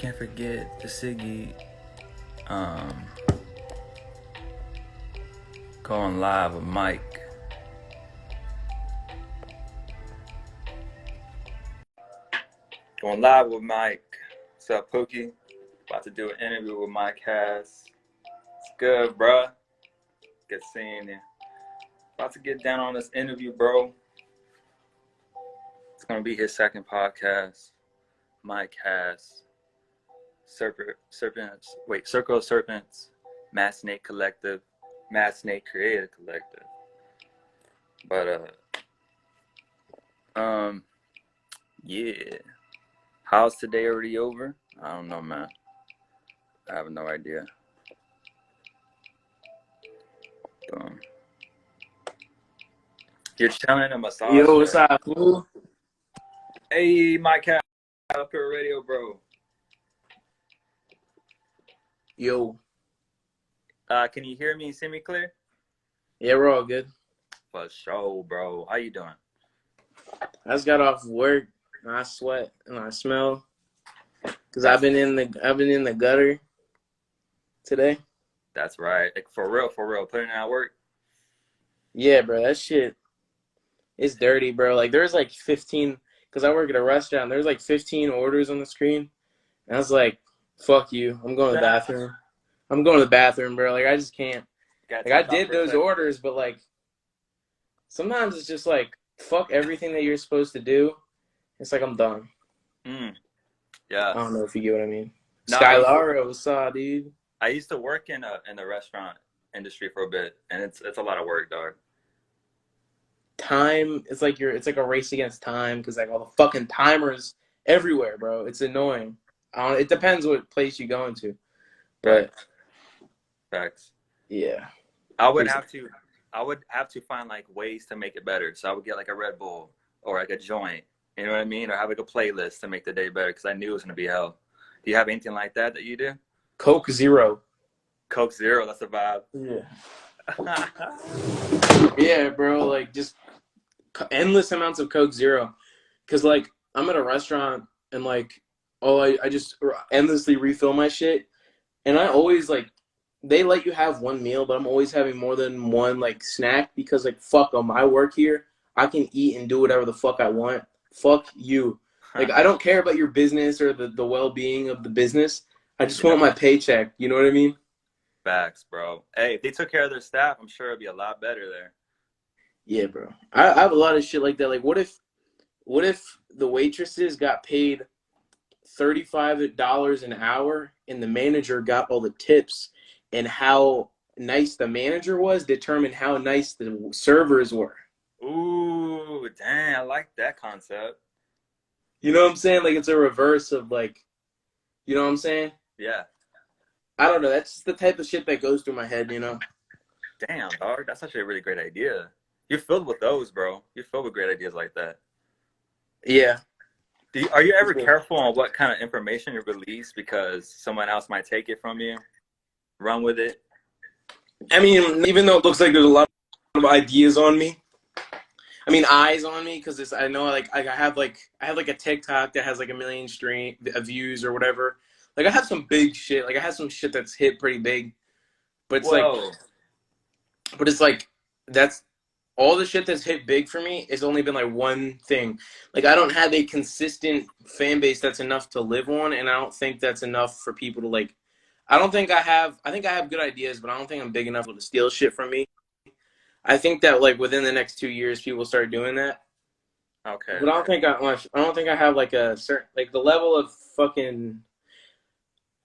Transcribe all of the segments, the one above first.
can't forget the Siggy going live with Mike. Going live with Mike. What's up, Pookie? About to do an interview with Mike Hass. It's good, bruh. Good seeing you. About to get down on this interview, bro. It's gonna be his second podcast. Mike Hass. Circle of Serpents, Mad Snake Collective, Mad Snake Creative Collective. But yeah. How's today already over? I don't know, man. I have no idea. You're chilling in a massage Yo, what's chair. up, fool? Hey, Mike Hass, Uphillradio, bro. Yo. Can you hear me and see me clear? Yeah, we're all good. For sure, bro. How you doing? I just got off work and I sweat and I smell because I've been in the gutter today. That's right. Like, for real. Putting in that work. Yeah, bro, that shit is dirty, bro. Like there's like 15 because I work at a restaurant. There's like 15 orders on the screen, and I was like, "Fuck you! I'm going to the bathroom. I'm going to the bathroom, bro. Like I just can't. Like I did those orders, but like sometimes it's just like fuck everything that you're supposed to do. It's like I'm done. Yeah. I don't know if you get what I mean. No, Skylara, what's up, dude? I used to work in the restaurant industry for a bit, and it's a lot of work, dog. Time, it's like a race against time because like all the fucking timers everywhere, bro. It's annoying. It depends what place you go into, but facts. Yeah, I would have to find like ways to make it better. So I would get like a Red Bull or like a joint, you know what I mean, or have like a playlist to make the day better because I knew it was gonna be hell. Do you have anything like that you do? Coke Zero. Coke Zero, that's a vibe. Yeah. Yeah, bro. Like just endless amounts of Coke Zero, because like I'm at a restaurant and like I just endlessly refill my shit, and I always like they let you have one meal, but I'm always having more than one like snack because like fuck them. I work here. I can eat and do whatever the fuck I want. Fuck you. Like I don't care about your business or the well-being of the business. I just want my paycheck. You know what I mean? Facts, bro. Hey, if they took care of their staff, I'm sure it'd be a lot better there. Yeah, bro. I have a lot of shit like that. Like, what if the waitresses got paid $35 an hour and the manager got all the tips, and how nice the manager was determined how nice the servers were? Ooh, damn, I like that concept. You know what I'm saying? Like, it's a reverse of like, you know what I'm saying? Yeah. I don't know. That's the type of shit that goes through my head, you know? Damn, dog. That's actually a really great idea. You're filled with those, bro. You're filled with great ideas like that. Yeah. Are you ever careful on what kind of information you release because someone else might take it from you, run with it? I mean, even though it looks like there's a lot of ideas on me, eyes on me, because I know like I have like a TikTok that has like 1 million views or whatever. Like I have some big shit. Like I have some shit that's hit pretty big, but it's like that's all the shit that's hit big for me. It's only been like one thing. Like I don't have a consistent fan base that's enough to live on, and I don't think that's enough for people to like. I think I have good ideas, but I don't think I'm big enough to steal shit from me. I think that like within the next 2 years, people start doing that. Okay. But I don't think I have like a certain like the level of fucking.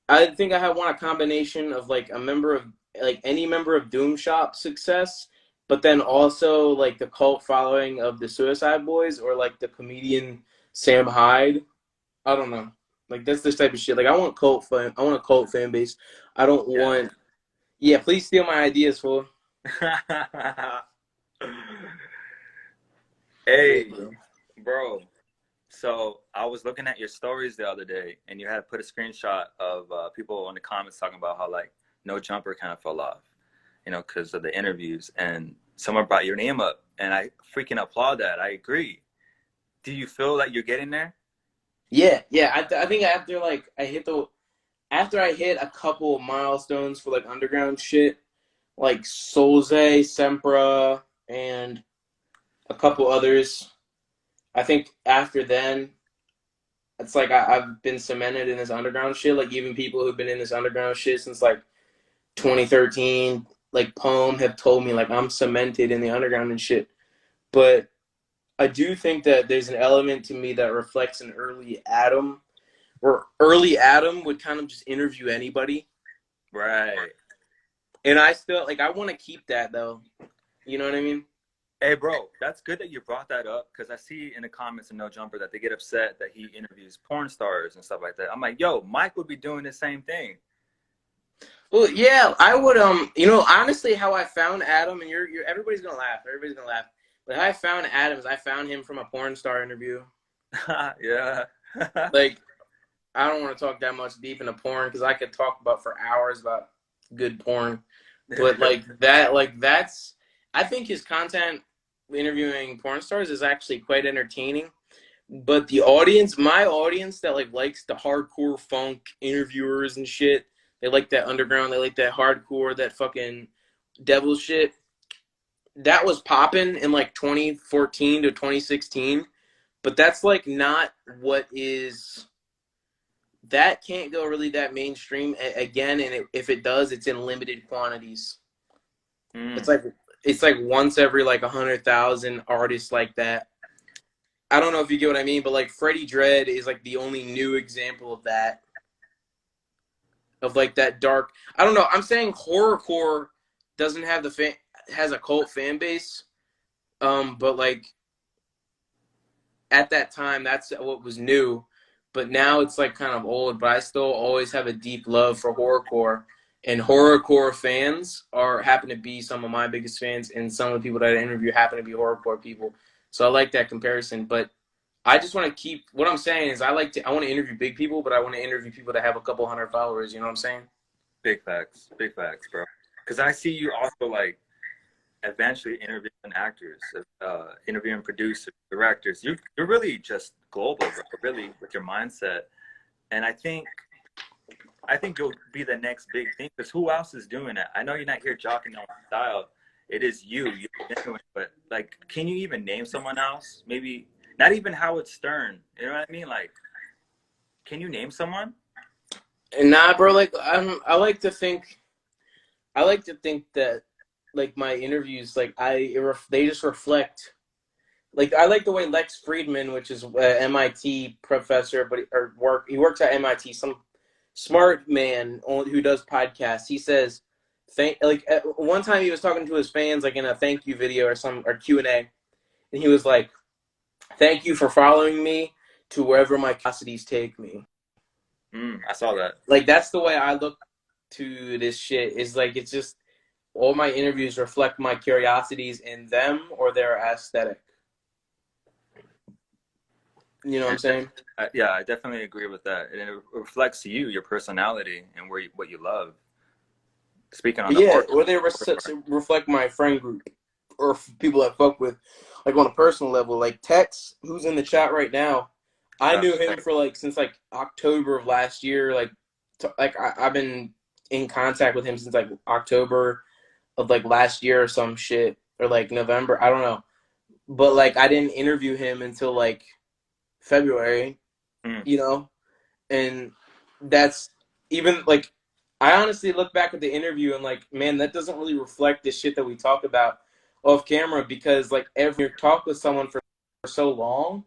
I think I want a combination of like any member of Doom Shop success, but then also like the cult following of the Suicide Boys or like the comedian Sam Hyde. I don't know. Like that's this type of shit. Like I want a cult fan base. I don't want. Yeah, please steal my ideas, fool. Hey, bro. So I was looking at your stories the other day, and you had put a screenshot of people in the comments talking about how like No Jumper kind of fell off, you know, because of the interviews, and someone brought your name up, and I freaking applaud that. I agree. Do you feel like you're getting there? Yeah, yeah. I think after like after I hit a couple of milestones for like underground shit, like Solze, Sempra, and a couple others. I think after then, it's like I've been cemented in this underground shit. Like even people who've been in this underground shit since like 2013, like Poem, have told me like I'm cemented in the underground and shit. But I do think that there's an element to me that reflects an early Adam, where early Adam would kind of just interview anybody. Right. And I still like I want to keep that though. You know what I mean? Hey, bro, that's good that you brought that up because I see in the comments in No Jumper that they get upset that he interviews porn stars and stuff like that. I'm like, yo, Mike would be doing the same thing. Well, yeah, I would. You know, honestly, how I found Adam, and you're everybody's gonna laugh. Everybody's gonna laugh. But how I found Adam is I found him from a porn star interview. Yeah. Like, I don't want to talk that much deep into porn because I could talk about for hours about good porn. But that's. I think his content interviewing porn stars is actually quite entertaining. But the audience, my audience that like likes the hardcore funk interviewers and shit, they like that underground, they like that hardcore, that fucking devil shit. That was popping in like 2014 to 2016, but that's like not what is. That can't go really that mainstream again, and if it does, it's in limited quantities. It's Mm. like it's like once every like 100,000 artists like that. I don't know if you get what I mean, but like Freddie Dredd is like the only new example of that, of like that dark. I don't know. I'm saying horrorcore doesn't have has a cult fan base, but like at that time, that's what was new. But now it's like kind of old. But I still always have a deep love for horrorcore, and horrorcore fans are happen to be some of my biggest fans, and some of the people that I interview happen to be horrorcore people. So I like that comparison, but I just want to keep what I'm saying is I want to interview big people, but I want to interview people that have a couple hundred followers. You know what I'm saying? Big facts, bro. Because I see you also like eventually interviewing actors, interviewing producers, directors. You're really just global, bro. Really with your mindset, and I think you'll be the next big thing. Because who else is doing that? I know you're not here jockeying on style. It is you. You're genuine, but like, can you even name someone else? Maybe not even Howard Stern. You know what I mean? Like, can you name someone? And nah, bro. Like I like to think that like my interviews, like they just reflect. Like I like the way Lex Friedman, which is an MIT professor, but he works at MIT. Some smart man who does podcasts. He says, "Thank." Like one time he was talking to his fans, like in a thank you video or Q&A, and he was like, "Thank you for following me to wherever my curiosities take me." I saw that. Like that's the way I look to this shit. Is like it's just all my interviews reflect my curiosities in them or their aesthetic. You know what I'm And saying? yeah, I definitely agree with that. And it reflects you, your personality, and what you love. Speaking on the Yeah, horror or they reflect my friend group or people that fuck with, like on a personal level. Like Tex, who's in the chat right now, I stuff. knew him for like since like October of last year. I've been in contact with him since like October of like last year or some shit, or like November. I don't know, but like I didn't interview him until like February. Mm. You know, and that's even like I honestly look back at the interview and like, man, that doesn't really reflect the shit that we talk about off camera, because like every you talk with someone for so long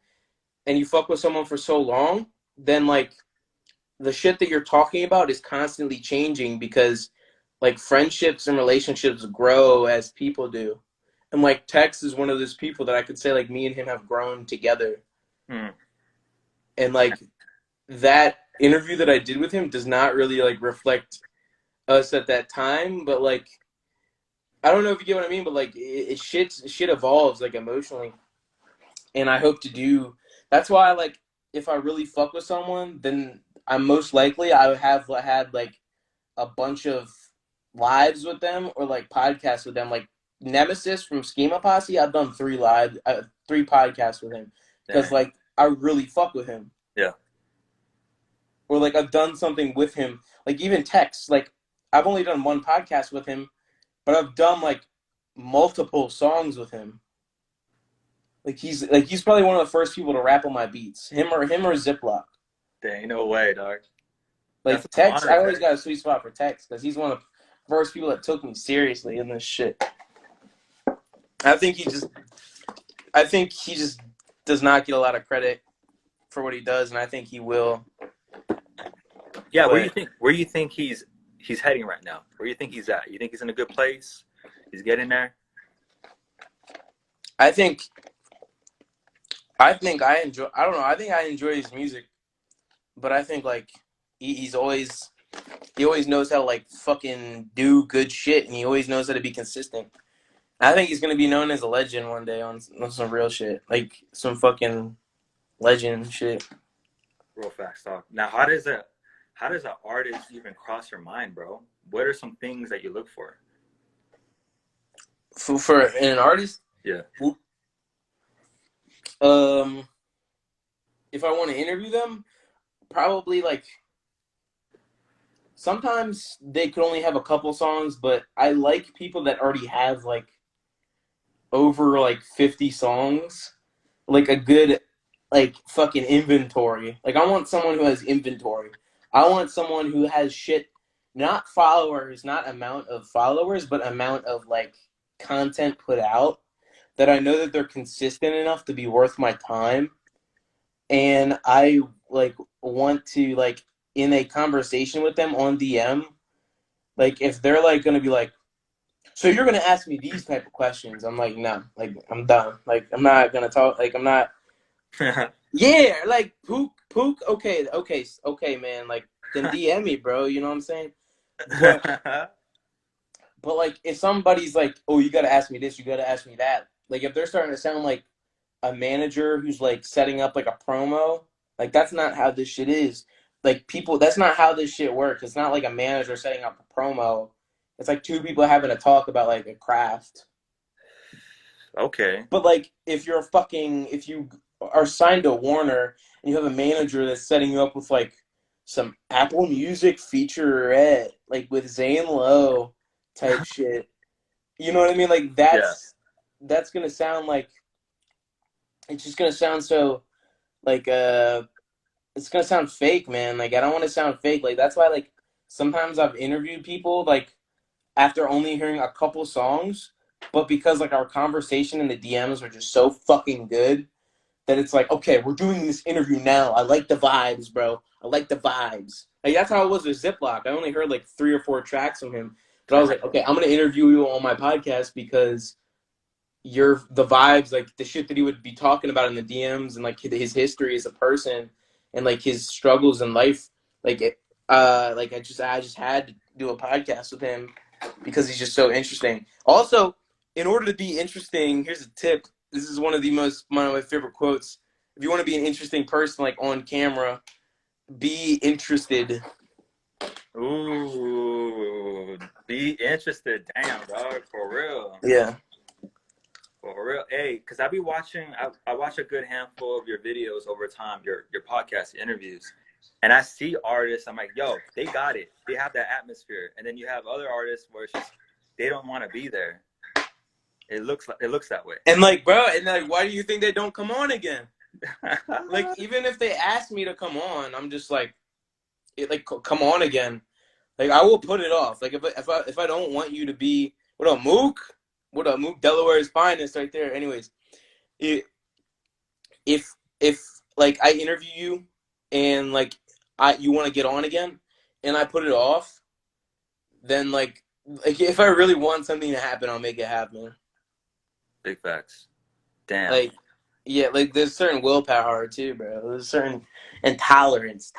and you fuck with someone for so long, then like the shit that you're talking about is constantly changing, because like friendships and relationships grow as people do. And like Tex is one of those people that I could say like me and him have grown together. Mm. And like that interview that I did with him does not really like reflect us at that time, but like I don't know if you get what I mean, but like shit evolves like emotionally, and I hope to do. That's why like if I really fuck with someone, then I'm most likely I would have had like a bunch of lives with them or like podcasts with them. Like Nemesis from Schema Posse, I've done 3 podcasts with him because Dang. like I really fuck with him. Yeah. or like I've done something with him. Like even text. Like I've only done one podcast with him, but I've done like multiple songs with him. He's probably one of the first people to rap on my beats. Him or Ziploc. There ain't no way, dog. That's Like an Tex, honor, I always Tex. got a sweet spot for Tex because he's one of the first people that took me seriously in this shit. I think he just does not get a lot of credit for what he does, and I think he will. Yeah, But where you think he's heading right now? Where do you think he's at? You think he's in a good place? He's getting there? I think I enjoy. I don't know. I think I enjoy his music, but I think like he always knows how to like fucking do good shit, and he always knows how to be consistent. I think he's gonna be known as a legend one day on some real shit, like some fucking legend shit. Real fast talk. Now, how does an artist even cross your mind, bro? What are some things that you look for? For an artist, Yeah. um, if I want to interview them, probably like sometimes they could only have a couple songs, but I like people that already have like over like 50 songs, like a good like fucking inventory. Like I want someone who has inventory. I want someone who has shit, not followers, not amount of followers, but amount of like content put out that I know that they're consistent enough to be worth my time. And I like want to like in a conversation with them on DM, like if they're like gonna be like, so you're gonna ask me these type of questions, I'm like, no, like I'm done. Like I'm not gonna talk. Like I'm not. Yeah, like pook. Okay, man. Like then DM me, bro. You know what I'm saying? But like if somebody's like, oh, you gotta ask me this, you gotta ask me that. Like if they're starting to sound like a manager who's like setting up like a promo, like that's not how this shit is. Like people, that's not how this shit works. It's not like a manager setting up a promo. It's like two people having a talk about like a craft. Okay. But like if you are signed to Warner and you have a manager that's setting you up with like some Apple Music featurette, like with Zane Lowe type shit. You know what I mean? Like Yeah. that's gonna sound like it's just gonna sound so like it's gonna sound fake, man. Like I don't want to sound fake. Like that's why like sometimes I've interviewed people like after only hearing a couple songs, but because like our conversation in the DMs are just so fucking good that it's like, okay, we're doing this interview now. I like the vibes, bro. I like the vibes. Like that's how it was with Ziploc. I only heard like 3 or 4 tracks from him, but I was like, okay, I'm gonna interview you on my podcast because you're the vibes, like the shit that he would be talking about in the DMs and like his history as a person and like his struggles in life. Like it, like I just had to do a podcast with him because he's just so interesting. Also, in order to be interesting, here's a tip. This is one of my favorite quotes. If you want to be an interesting person, like on camera, be interested. Ooh, be interested. Damn, dog, for real. Yeah. For real. Hey, because I watch a good handful of your videos over time, your podcast interviews. And I see artists, I'm like, yo, they got it. They have that atmosphere. And then you have other artists where it's just they don't want to be there. It looks that way. And like, bro, and like, why do you think they don't come on again? Like, even if they ask me to come on, I'm just like, come on again. Like, I will put it off. Like, if I don't want you to be, what up, Mook? What up, Mook? Delaware's finest right there. Anyways, it, if like I interview you and like you want to get on again, and I put it off, then like if I really want something to happen, I'll make it happen. Big facts. Damn. Like, yeah, like there's certain willpower too, bro. There's certain and tolerance,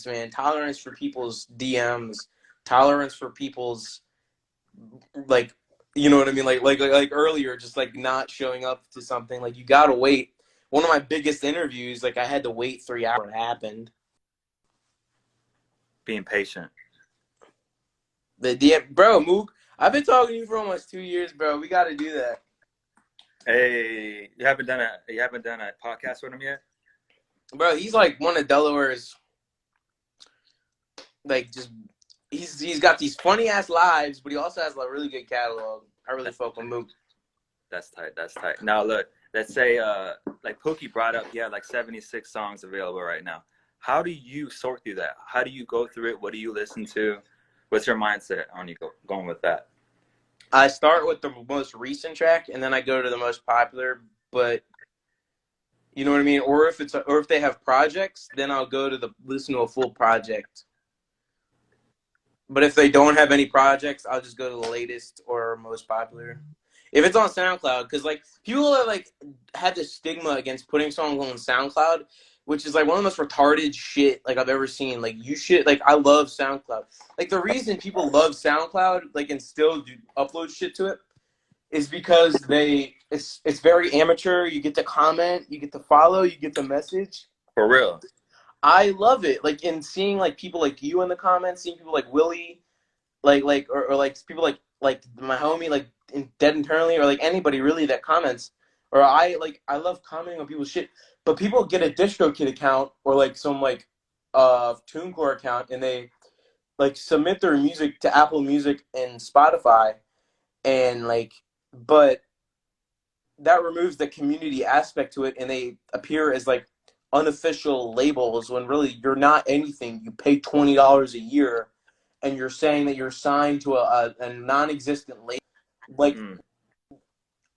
man, tolerance for people's DMs, tolerance for people's like, you know what I mean, like earlier, just like not showing up to something. Like you gotta wait. One of my biggest interviews, like I had to wait 3 hours. It happened. Being patient. The DM, bro, Mook, I've been talking to you for almost 2 years, bro. We got to do that. Hey, you haven't done a podcast with him yet? Bro, he's like one of Delaware's like just he's got these funny ass lives, but he also has a really good catalog. I really fuck with Mook. That's tight. That's tight. Now look, let's say like Pookie brought up, he had like 76 songs available right now. How do you sort through that? How do you go through it? What do you listen to? What's your mindset on you going with that? I start with the most recent track, and then I go to the most popular. But you know what I mean? Or if they have projects, then I'll go to listen to a full project. But if they don't have any projects, I'll just go to the latest or most popular. If it's on SoundCloud, because like people are like have this stigma against putting songs on SoundCloud, which is like one of the most retarded shit like I've ever seen. Like you should like I love SoundCloud. Like the reason people love SoundCloud like and still do upload shit to it is because it's very amateur. You get to comment, you get to follow, you get the message. For real. I love it. Like in seeing like people like you in the comments, seeing people like Willie, or like people like my homie like in Dead Internally or like anybody really that comments. Or I love commenting on people's shit. But people get a DistroKid account or like some like TuneCore account and they like submit their music to Apple Music and Spotify and like but that removes the community aspect to it and they appear as like unofficial labels when really you're not anything. You pay $20 a year and you're saying that you're signed to a non-existent label. Like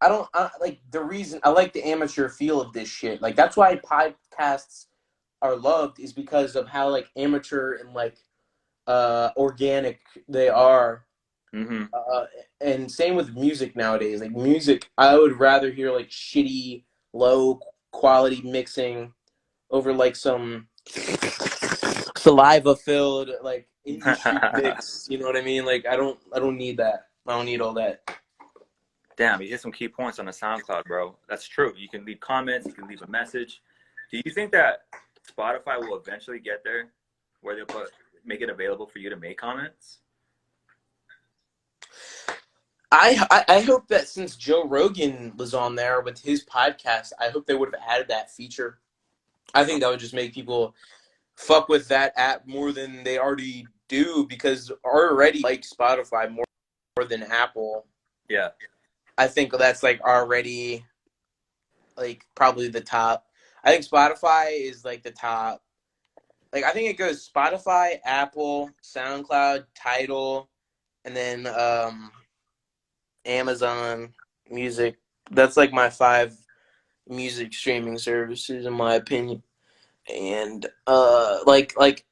like the reason I like the amateur feel of this shit. Like that's why podcasts are loved is because of how like amateur and like organic they are. Mm-hmm. And same with music nowadays. Like music, I would rather hear like shitty, low quality mixing over like some saliva filled like indie street mix. You know what I mean? Like I don't need that. I don't need all that. Damn, you hit some key points on the SoundCloud, bro. That's true. You can leave comments, you can leave a message. Do you think that Spotify will eventually get there where they'll make it available for you to make comments? I hope that since Joe Rogan was on there with his podcast, I hope they would have added that feature. I think that would just make people fuck with that app more than they already do because already like Spotify more than Apple. Yeah. I think that's like already like probably the top. I think Spotify is like the top. Like I think it goes Spotify, Apple, SoundCloud, Tidal, and then Amazon Music. That's like my 5 music streaming services in my opinion. And like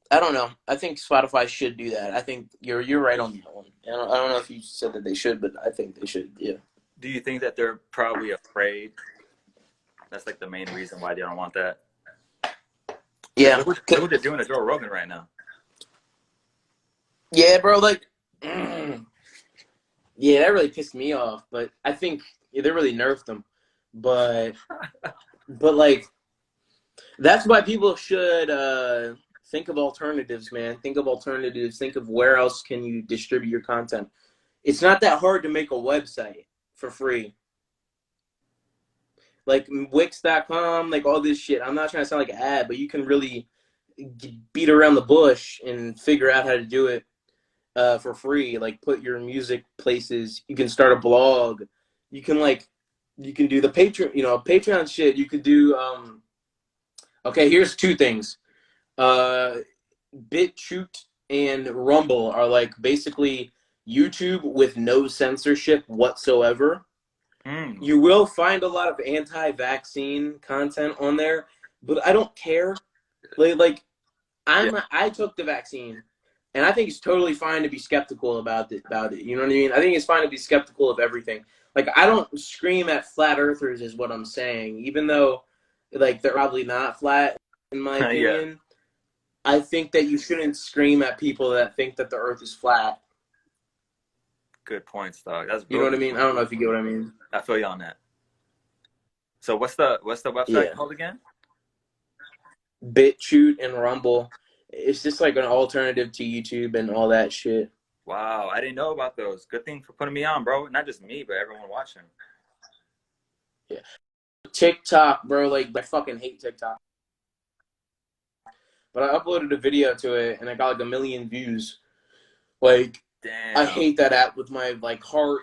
I don't know. I think Spotify should do that. I think you're right on that one. I don't know if you said that they should, but I think they should. Yeah. Do you think that they're probably afraid? That's like the main reason why they don't want that. Yeah. Look what they're doing to Joe Rogan right now. Yeah, bro. Like, yeah, that really pissed me off. But I think they really nerfed him. But like, that's why people should think of alternatives, man. Think of alternatives. Think of where else can you distribute your content. It's not that hard to make a website for free. Like Wix.com, like all this shit. I'm not trying to sound like an ad, but you can really beat around the bush and figure out how to do it for free. Like put your music places. You can start a blog. You can do the Patreon shit. You could do okay, here's 2 things. BitChute and Rumble are like basically YouTube with no censorship whatsoever. You will find a lot of anti-vaccine content on there, but I don't care. Like I took the vaccine, and I think it's totally fine to be skeptical about it. You know what I mean? I think it's fine to be skeptical of everything. Like I don't scream at flat earthers, is what I'm saying. Even though, like they're probably not flat, in my opinion. Yeah. I think that you shouldn't scream at people that think that the Earth is flat. Good points, dog. That's you know what I mean. I don't know if you get what I mean. I feel you on that. So what's the website called again? BitChute and Rumble. It's just like an alternative to YouTube and all that shit. Wow, I didn't know about those. Good thing for putting me on, bro. Not just me, but everyone watching. Yeah. TikTok, bro. Like I fucking hate TikTok. but I uploaded a video to it and I got like 1 million views. Like, Damn. I hate that app with my like heart.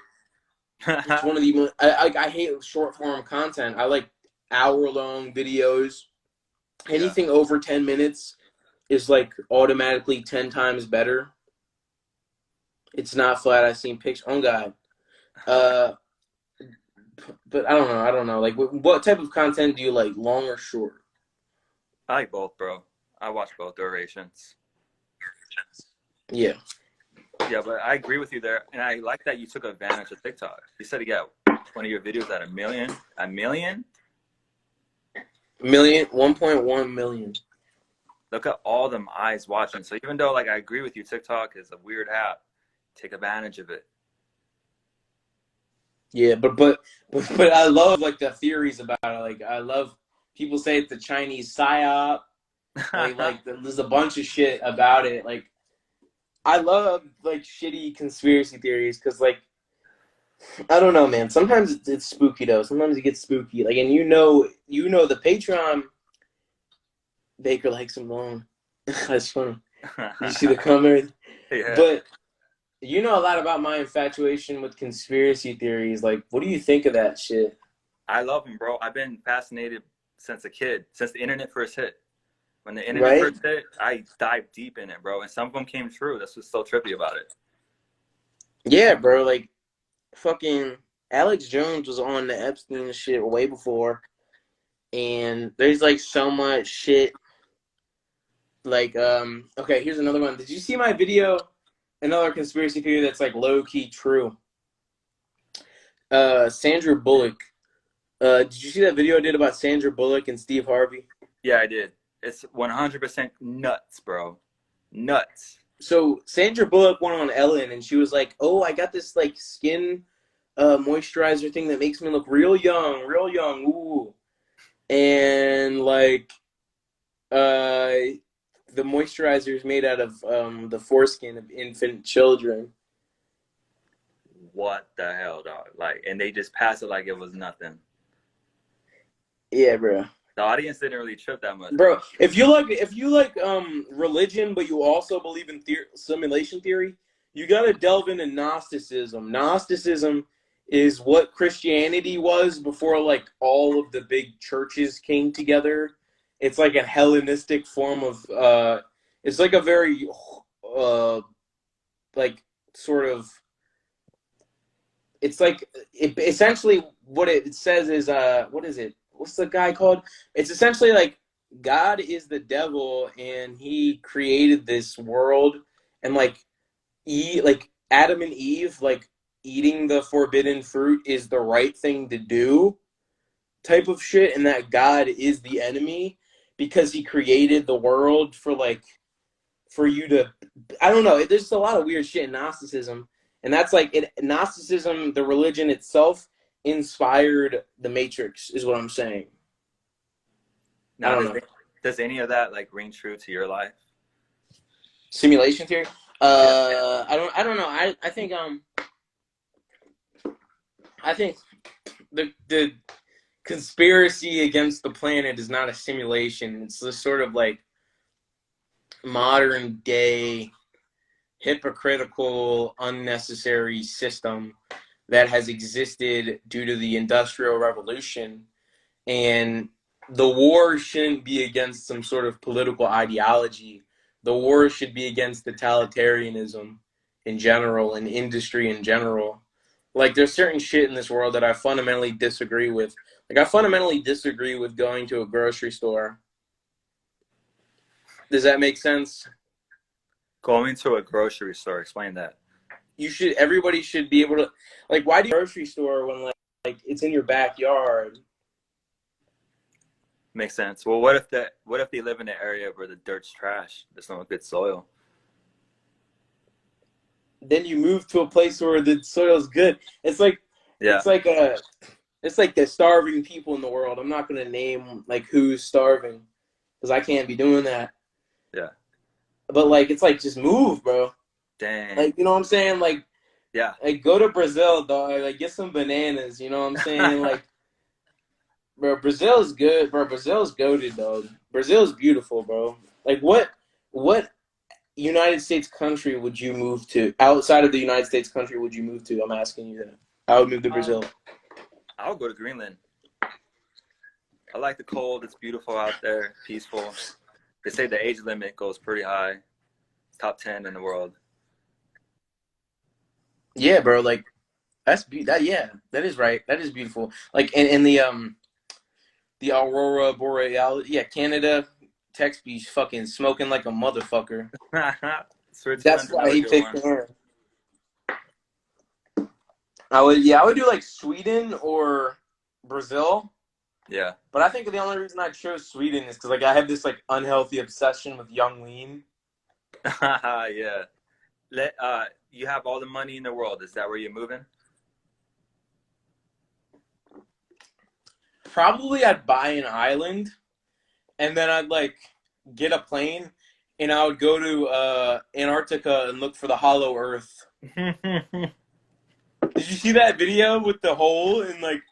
It's one of the I hate short form content. I like hour-long videos. Anything over 10 minutes is like automatically 10 times better. It's not flat. I've seen pictures. Oh God. But I don't know. Like, what type of content do you like, long or short? I like both, bro. I watch both durations. Yeah. Yeah, but I agree with you there, and I like that you took advantage of TikTok. You said you got one of your videos at 1 million. 1 million? 1.1 million. Look at all them eyes watching. So even though, like, I agree with you, TikTok is a weird app. Take advantage of it. Yeah, but I love like the theories about it. Like, I love people say it's the Chinese psyop. Like there's a bunch of shit about it. Like, I love like shitty conspiracy theories because, like, I don't know, man. Sometimes it's spooky though. Sometimes it gets spooky. Like, and you know the Patreon Baker likes them long. That's funny. You see the comment? Yeah. But you know a lot about my infatuation with conspiracy theories. Like, what do you think of that shit? I love them, bro. I've been fascinated since a kid, since the internet first hit. When the internet Right? first hit, I dived deep in it, bro. And some of them came true. That's what's so trippy about it. Yeah, bro. Like, fucking Alex Jones was on the Epstein shit way before. And there's like so much shit. Like, okay, here's another one. Did you see my video? Another conspiracy theory that's like low-key true. Sandra Bullock. Did you see that video I did about Sandra Bullock and Steve Harvey? Yeah, I did. It's 100% nuts, bro. Nuts. So Sandra Bullock went on Ellen and she was like, "Oh, I got this like skin moisturizer thing that makes me look real young, ooh." And like the moisturizer is made out of the foreskin of infant children. What the hell, dog? Like, and they just pass it like it was nothing. Yeah, bro. The audience didn't really trip that much, Bro, if you like religion, but you also believe in simulation theory, you gotta delve into Gnosticism. Gnosticism is what Christianity was before like all of the big churches came together. It's like a Hellenistic form of it's like a very like sort of it's like essentially what it says is what is it? What's the guy called? It's essentially like God is the devil and he created this world and like Adam and Eve like eating the forbidden fruit is the right thing to do type of shit, and that God is the enemy because he created the world for you to, I don't know, there's a lot of weird shit in Gnosticism, and that's like Gnosticism, the religion itself inspired the Matrix is what I'm saying. Now, I don't know. Does any of that like ring true to your life? Simulation theory? I don't know. I think the conspiracy against the planet is not a simulation. It's this sort of like modern day hypocritical, unnecessary system that has existed due to the Industrial Revolution. And the war shouldn't be against some sort of political ideology. The war should be against totalitarianism in general and industry in general. Like, there's certain shit in this world that I fundamentally disagree with. Like, I fundamentally disagree with going to a grocery store. Does that make sense? Going to a grocery store, explain that. Everybody should be able to, like, why do you go to a grocery store when, like it's in your backyard? Makes sense. Well, what if they live in an area where the dirt's trash? There's no good soil. Then you move to a place where the soil's good. It's like, yeah. It's like the starving people in the world. I'm not gonna name like who's starving because I can't be doing that. Yeah. But like, it's like, just move, bro. Dang. Like, you know what I'm saying? Like, yeah. Like, go to Brazil, dog. Like, get some bananas. You know what I'm saying? Like, bro, Brazil's good, bro. Brazil's goated, dog. Brazil's beautiful, bro. Like what United States country would you move to? Outside of the United States country would you move to? I'm asking you that. I would move to Brazil. I'll go to Greenland. I like the cold. It's beautiful out there, peaceful. They say the age limit goes pretty high. Top 10 in the world. Yeah, bro. Like yeah, that is right. That is beautiful. Like in the Aurora Borealis. Yeah, Canada. Tex be fucking smoking like a motherfucker. That's Switzerland's why another he good picked one. Canada. I would do like Sweden or Brazil. Yeah. But I think the only reason I chose Sweden is because like I have this like unhealthy obsession with young lean. Yeah. You have all the money in the world. Is that where you're moving? Probably I'd buy an island, and then I'd like get a plane, and I would go to Antarctica and look for the hollow Earth. Did you see that video with the hole in like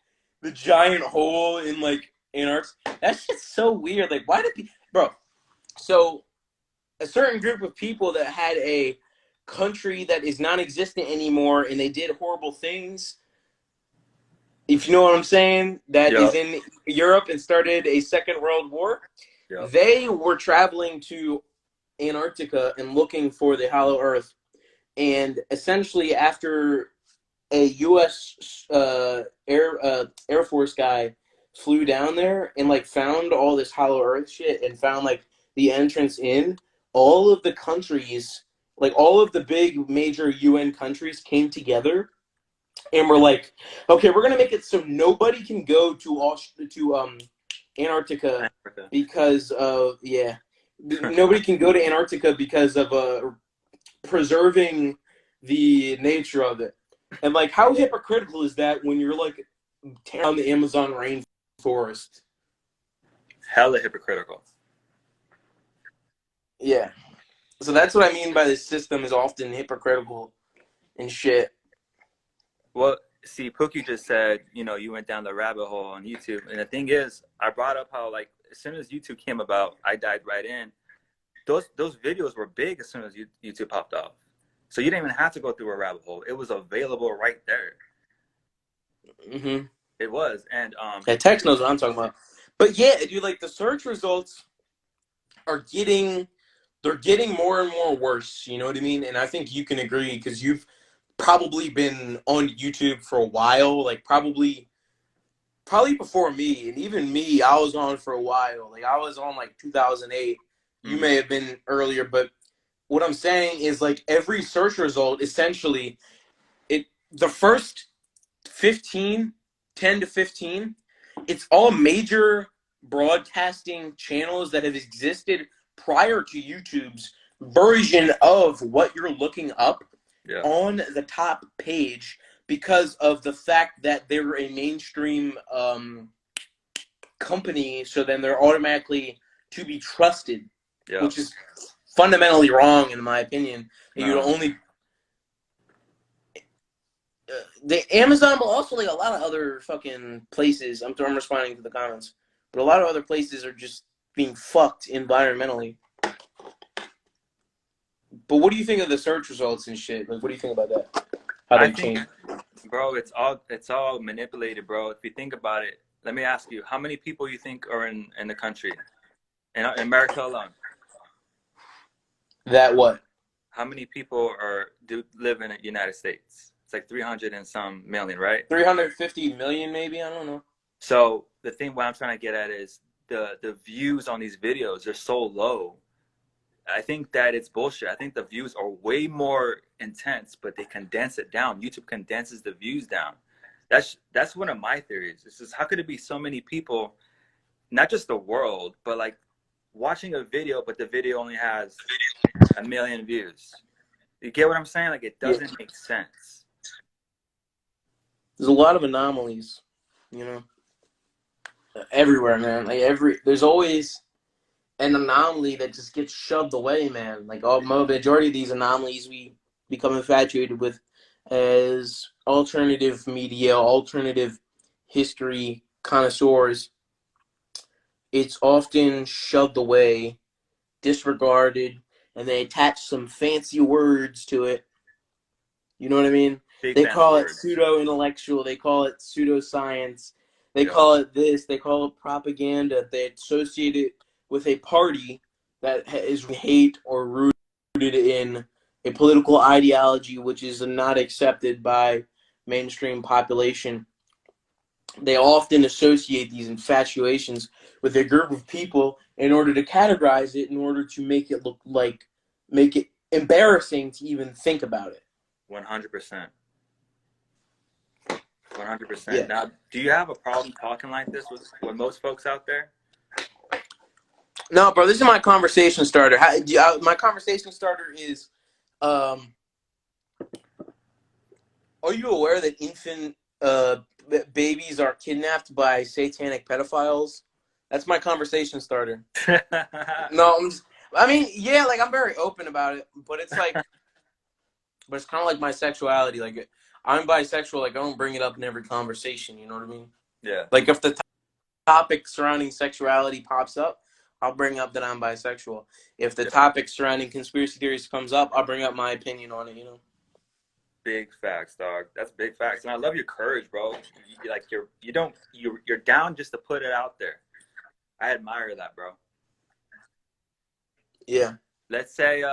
the giant hole in like Antarctica? That shit's so weird. Like, why did people, bro? So a certain group of people that had a country that is non-existent anymore, and they did horrible things. If you know what I'm saying, that is Yep. in Europe and started a Second World War. Yep. They were traveling to Antarctica and looking for the hollow Earth, and essentially after a U.S. Air Force guy flew down there and like found all this hollow Earth shit and found like the entrance in. All of the countries, like all of the big major UN countries, came together and were like, okay, we're gonna make it so nobody can go to Antarctica Africa. because of nobody can go to Antarctica because of preserving the nature of it. And like, how hypocritical is that when you're like tearing down the Amazon rainforest? Hella hypocritical. Yeah. So that's what I mean by this system is often hypocritical and shit. Well, see, Pookie just said, you went down the rabbit hole on YouTube. And the thing is, I brought up how, like, as soon as YouTube came about, I dived right in. Those videos were big as soon as YouTube popped off. So you didn't even have to go through a rabbit hole. It was available right there. Mm-hmm. It was. And yeah, Tex knows what I'm talking about. But yeah, dude, like the search results are getting more and more worse. You know what I mean? And I think you can agree because you've probably been on YouTube for a while, like probably before me, and even me, I was on for a while. Like I was on like 2008. You may have been earlier, but what I'm saying is like every search result, essentially, the first 10 to 15, it's all major broadcasting channels that have existed prior to YouTube's version of what you're looking up on the top page because of the fact that they were a mainstream company, so then they're automatically to be trusted, which is fundamentally wrong in my opinion. No. You only the Amazon, but also like a lot of other fucking places. I'm responding to the comments, but a lot of other places are just being fucked environmentally. But what do you think of the search results and shit? Like, what do you think about that? How they change? Bro, it's all manipulated, bro. If you think about it, let me ask you, how many people you think are in the country, in America alone? That what? How many people live in the United States? It's like 300 and some million, right? 350 million, maybe. I don't know. So the thing what I'm trying to get at is the views on these videos are so low. I think that it's bullshit. I think the views are way more intense, but they condense it down. YouTube condenses the views down. That's one of my theories. This is how could it be so many people, not just the world, but like watching a video, but the video only has 1 million views. You get what I'm saying? Like it doesn't make sense. There's a lot of anomalies, everywhere, man. Like there's always an anomaly that just gets shoved away, man. Like majority of these anomalies we become infatuated with as alternative media, alternative history connoisseurs. It's often shoved away disregarded, and they attach some fancy words to it. You know what I mean? Big They fancy call it words. pseudo-intellectual. They call it pseudoscience. They Yo, call it this. They call it propaganda. They associate it with a party that is hate or rooted in a political ideology which is not accepted by mainstream population. They often associate these infatuations with a group of people in order to categorize it, in order to make it embarrassing to even think about it. 100%. 100%. Yeah. Now, do you have a problem talking like this with most folks out there? No, bro, this is my conversation starter. My conversation starter is, um, are you aware that infant babies are kidnapped by satanic pedophiles? That's my conversation starter. No, I mean, yeah, like I'm very open about it, but it's kind of like my sexuality. Like I'm bisexual. Like I don't bring it up in every conversation. You know what I mean? Yeah. Like if the topic surrounding sexuality pops up, I'll bring up that I'm bisexual. If the Yeah. topic surrounding conspiracy theories comes up, I'll bring up my opinion on it. Big facts, dog. That's big facts, and I love your courage, bro. You're down just to put it out there. I admire that, bro. Yeah. Let's say,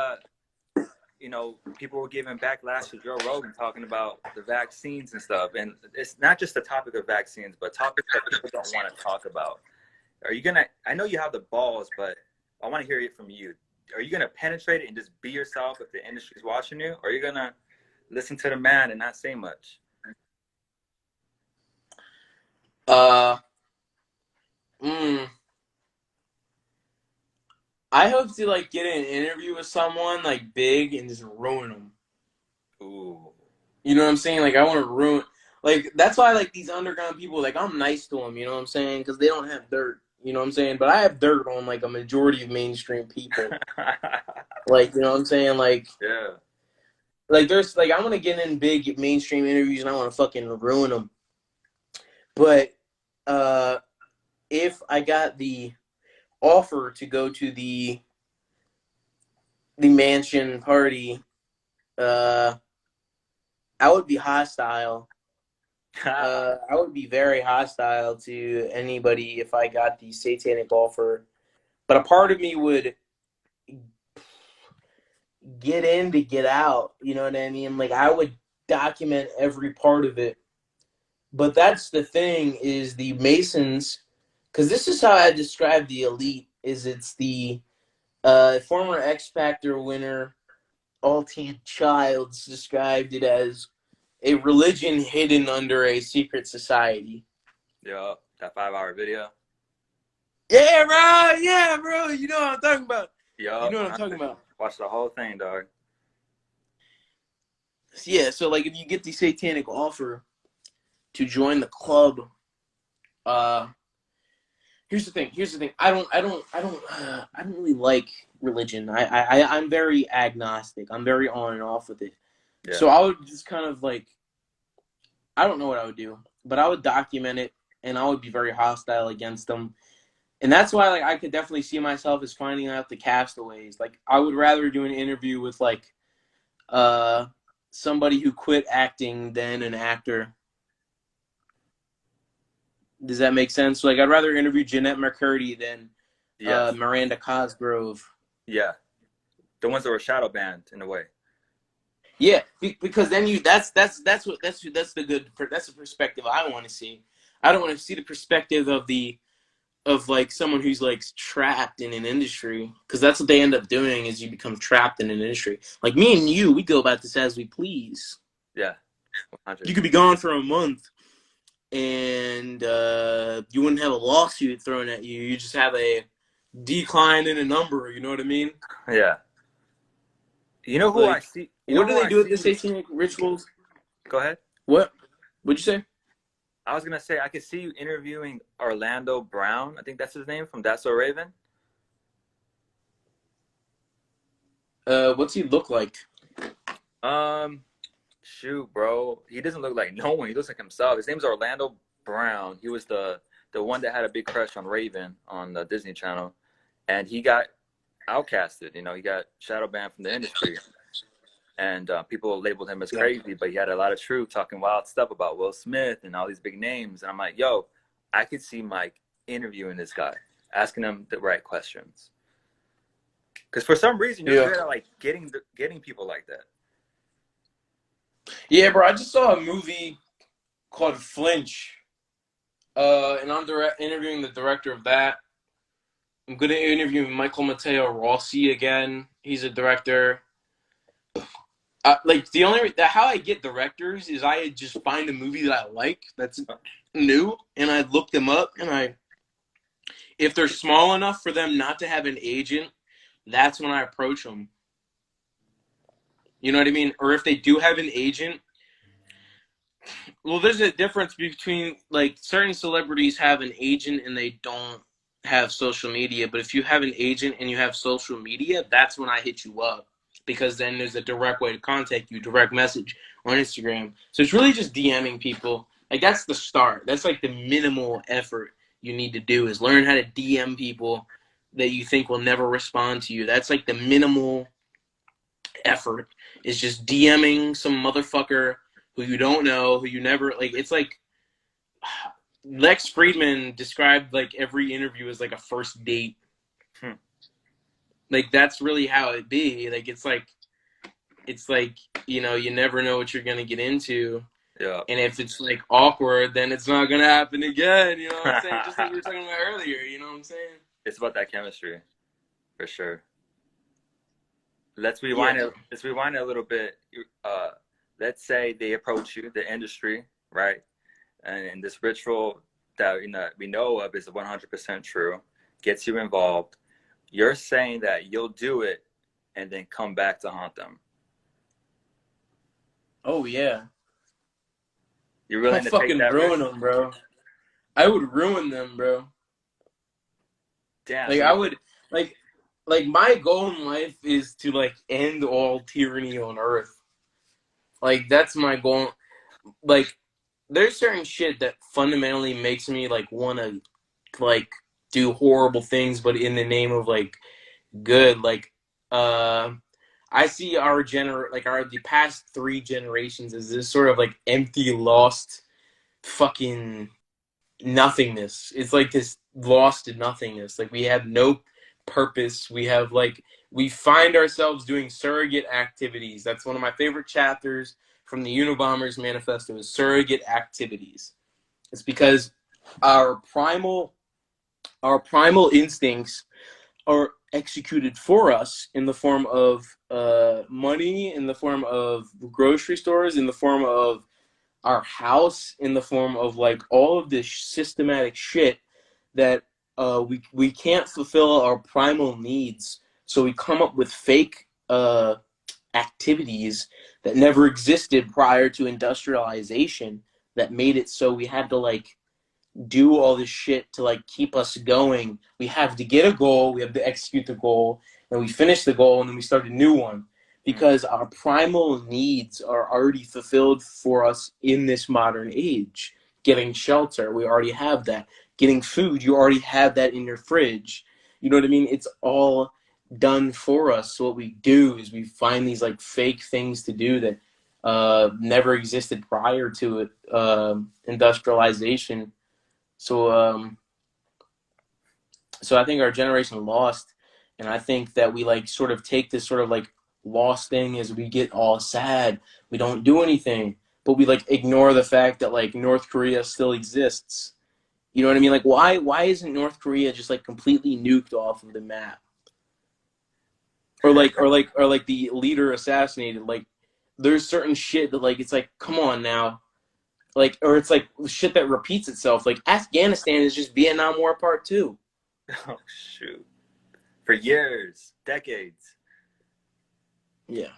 people were giving backlash to Joe Rogan talking about the vaccines and stuff, and it's not just the topic of vaccines, but topics that people don't want to talk about. Are you gonna? I know you have the balls, but I want to hear it from you. Are you gonna penetrate it and just be yourself if the industry's watching you, or are you gonna listen to the man and not say much? Uh. Mm, I hope to get an interview with someone big and just ruin them. Ooh. You know what I'm saying? Like I want to ruin. Like that's why these underground people. Like I'm nice to them. You know what I'm saying? Because they don't have dirt. You know what I'm saying? But I have dirt on a majority of mainstream people. You know what I'm saying? Yeah. There's I want to get in big mainstream interviews and I want to fucking ruin them. But if I got the offer to go to the mansion party, I would be hostile. I would be very hostile to anybody if I got the satanic offer. But a part of me would get in to get out. You know what I mean? Like I would document every part of it. But that's the thing is the Masons, because this is how I describe the elite. Is it's the former X Factor winner Alteen Childs described it as a religion hidden under a secret society. Yeah, that 5-hour video. Yeah, bro. You know what I'm talking about. You Yup, know what I'm talking about. watch the whole thing, dog. Yeah, so if you get the satanic offer to join the club, here's the thing. I don't really like religion. I'm very agnostic. I'm very on and off with it. Yeah. So I would just kind of I don't know what I would do, but I would document it and I would be very hostile against them. And that's why I could definitely see myself as finding out the castaways. I would rather do an interview with somebody who quit acting than an actor. Does that make sense? I'd rather interview Jeanette McCurdy than Yes. Miranda Cosgrove. Yeah. The ones that were shadow banned in a way. Yeah, because then that's the perspective I want to see. I don't want to see the perspective of someone who's trapped in an industry, because that's what they end up doing is you become trapped in an industry. Like me and you, we go about this as we please. Yeah. 100. You could be gone for a month and you wouldn't have a lawsuit thrown at you. You just have a decline in a number. You know what I mean? Yeah. You know who I see? What do they do with the satanic rituals? Go ahead. What? What'd you say? I was gonna say I could see you interviewing Orlando Brown. I think that's his name from That's So Raven. What's he look like? Shoot, bro. He doesn't look like no one. He looks like himself. His name's Orlando Brown. He was the one that had a big crush on Raven on the Disney Channel, and he got outcasted. You know, he got shadow banned from the industry, and people labeled him as Yeah. crazy. But he had a lot of truth, talking wild stuff about Will Smith and all these big names. And I'm like, yo, I could see Mike interviewing this guy, asking him the right questions. Because for some reason, you're good at like getting people like that. Yeah, bro. I just saw a movie called Flinch, and I'm interviewing the director of that. I'm going to interview Michael Matteo Rossi again. He's a director. Like the only how I get directors is I just find a movie that I like that's new, and I look them up, and if they're small enough for them not to have an agent, that's when I approach them. You know what I mean? Or if they do have an agent, well, there's a difference between like certain celebrities have an agent and they don't have social media. But if you have an agent and you have social media, that's when I hit you up, because then there's a direct way to contact you, direct message on Instagram. So it's really just DMing people. Like that's the start. That's like the minimal effort you need to do is learn how to DM people that you think will never respond to you. That's like the minimal effort, is just DMing some motherfucker who you don't know, who you never, like, it's like Lex Friedman described like every interview as like a first date. Like that's really how it be. Like it's like, you know, you never know what you're gonna get into. Yeah. And if it's like awkward, then it's not gonna happen again. You know what I'm saying? Just like we were talking about earlier. You know what I'm saying? It's about that chemistry, for sure. Let's rewind it. Let's rewind it a little bit. Let's say they approach you, the industry, right? And this ritual that we know of is 100% true. Gets you involved. You're saying that you'll do it and then come back to haunt them. Oh yeah. You're willing to take that ruin risk? them, bro. I would ruin them, bro. Damn. Like So I would, like my goal in life is to like end all tyranny on Earth. Like that's my goal. Like there's certain shit that fundamentally makes me like want to like do horrible things, but in the name of like good. Like I see the past 3 generations as this sort of like empty, lost, fucking nothingness. It's like this lost to nothingness. Like we have no purpose. We find ourselves doing surrogate activities. That's one of my favorite chapters from the Unabombers Manifesto, is surrogate activities. It's because our primal instincts are executed for us in the form of money, in the form of grocery stores, in the form of our house, in the form of like all of this systematic shit that we can't fulfill our primal needs. So we come up with fake activities that never existed prior to industrialization that made it so we had to like do all this shit to like keep us going. We have to get a goal, we have to execute the goal, and we finish the goal, and then we start a new one, because our primal needs are already fulfilled for us in this modern age. Getting shelter, we already have that. Getting food, you already have that in your fridge. You know what I mean? It's all done for us. So what we do is we find these like fake things to do that never existed prior to it, industrialization. So I think our generation lost, and I think that we like sort of take this sort of like lost thing as we get all sad. We don't do anything, but we like ignore the fact that like North Korea still exists. You know what I mean? Like why isn't North Korea just like completely nuked off of the map? Or like the leader assassinated. Like there's certain shit that like it's like, come on now. Like, or it's like shit that repeats itself. Like Afghanistan is just Vietnam War Part 2. Oh shoot! For years, decades. Yeah.